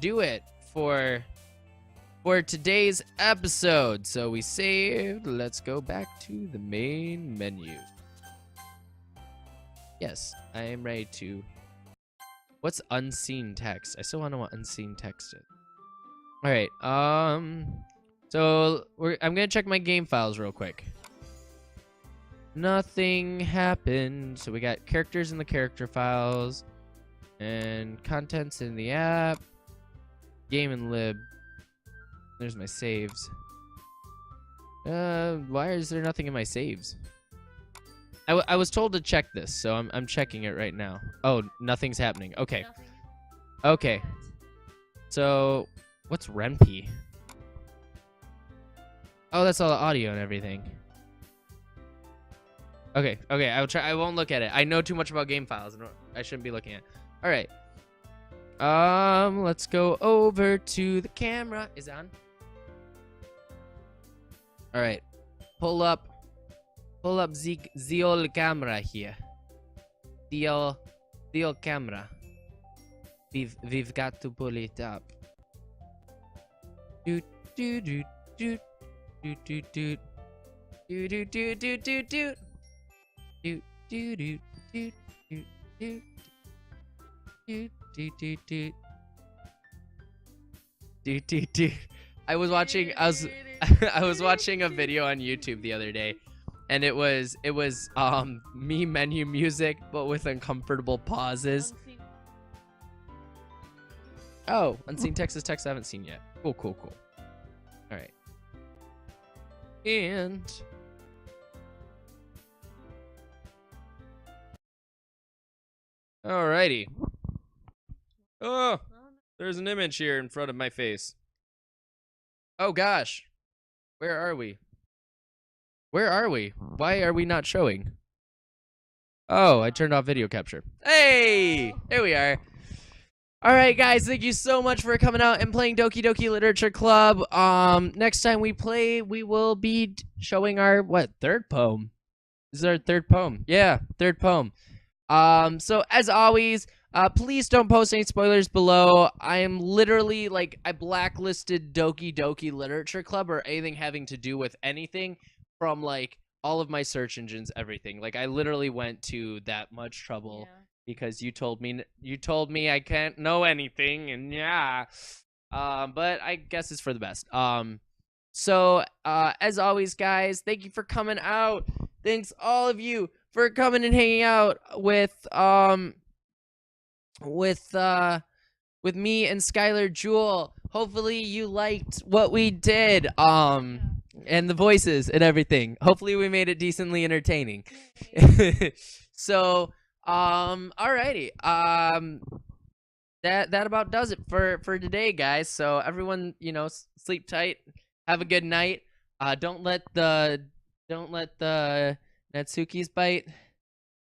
do it for today's episode. So we saved. Let's go back to the main menu. Yes, I am ready to. What's unseen text? I still want to know what unseen text is. All right. So I'm gonna check my game files real quick. Nothing happened. So we got characters in the character files, and contents in the app. Game and lib. There's my saves. Why is there nothing in my saves? I was told to check this, so I'm checking it right now. Oh, nothing's happening. Okay. Okay. So, what's Renpy? Oh, that's all the audio and everything. Okay, okay, I won't look at it. I know too much about game files, and I shouldn't be looking at it. All right. Let's go over to the camera. Is it on? All right. Pull up the old camera here. The old camera. We've got to pull it up. Do do do do do do do do do do do do do. Do do do do do do do do do do do do do. I was watching a video on YouTube the other day, and it was me menu music but with uncomfortable pauses. Oh, unseen text is text I haven't seen yet. Cool, cool, cool. All right. And alrighty. Oh, there's an image here in front of my face. Oh gosh. Where are we? Where are we? Why are we not showing? Oh, I turned off video capture. Hey! There we are. Alright guys, thank you so much for coming out and playing Doki Doki Literature Club. Next time we play, we will be showing our, third poem? This is our third poem. Yeah, third poem. So as always, please don't post any spoilers below. I am literally, I blacklisted Doki Doki Literature Club or anything having to do with anything from, all of my search engines, everything. I literally went to that much trouble because you told me I can't know anything, and yeah. But I guess it's for the best. So as always, guys, thank you for coming out. Thanks all of you for coming and hanging out with me and SkylarJewel. Hopefully you liked what we did. And the voices and everything. Hopefully we made it decently entertaining. So, alrighty. That about does it for today, guys. So everyone, sleep tight. Have a good night. Don't let the Natsukis bite.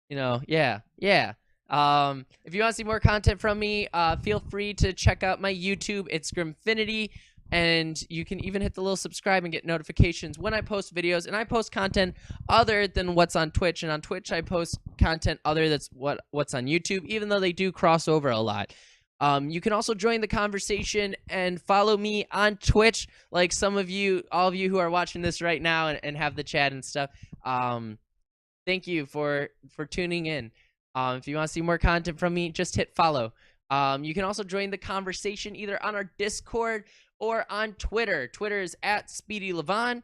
Yeah. If you want to see more content from me, feel free to check out my YouTube. It's Grimmfinity. And you can even hit the little subscribe and get notifications when I post videos. And I post content other than what's on Twitch. And on Twitch, I post content other that's what's on YouTube, even though they do cross over a lot. You can also join the conversation and follow me on Twitch, like all of you who are watching this right now and have the chat and stuff. Thank you for tuning in. If you want to see more content from me, just hit follow. You can also join the conversation either on our Discord or on Twitter. Twitter is @SpeedyLevon.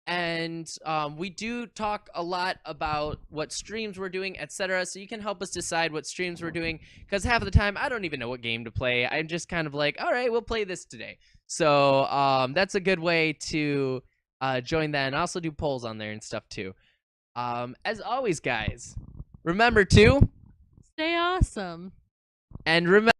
And we do talk a lot about what streams we're doing, etc. So you can help us decide what streams we're doing, because half of the time I don't even know what game to play. I'm just kind of like, all right, we'll play this today. So that's a good way to join that, and I also do polls on there and stuff too. As always, guys, remember to Stay awesome. and remember.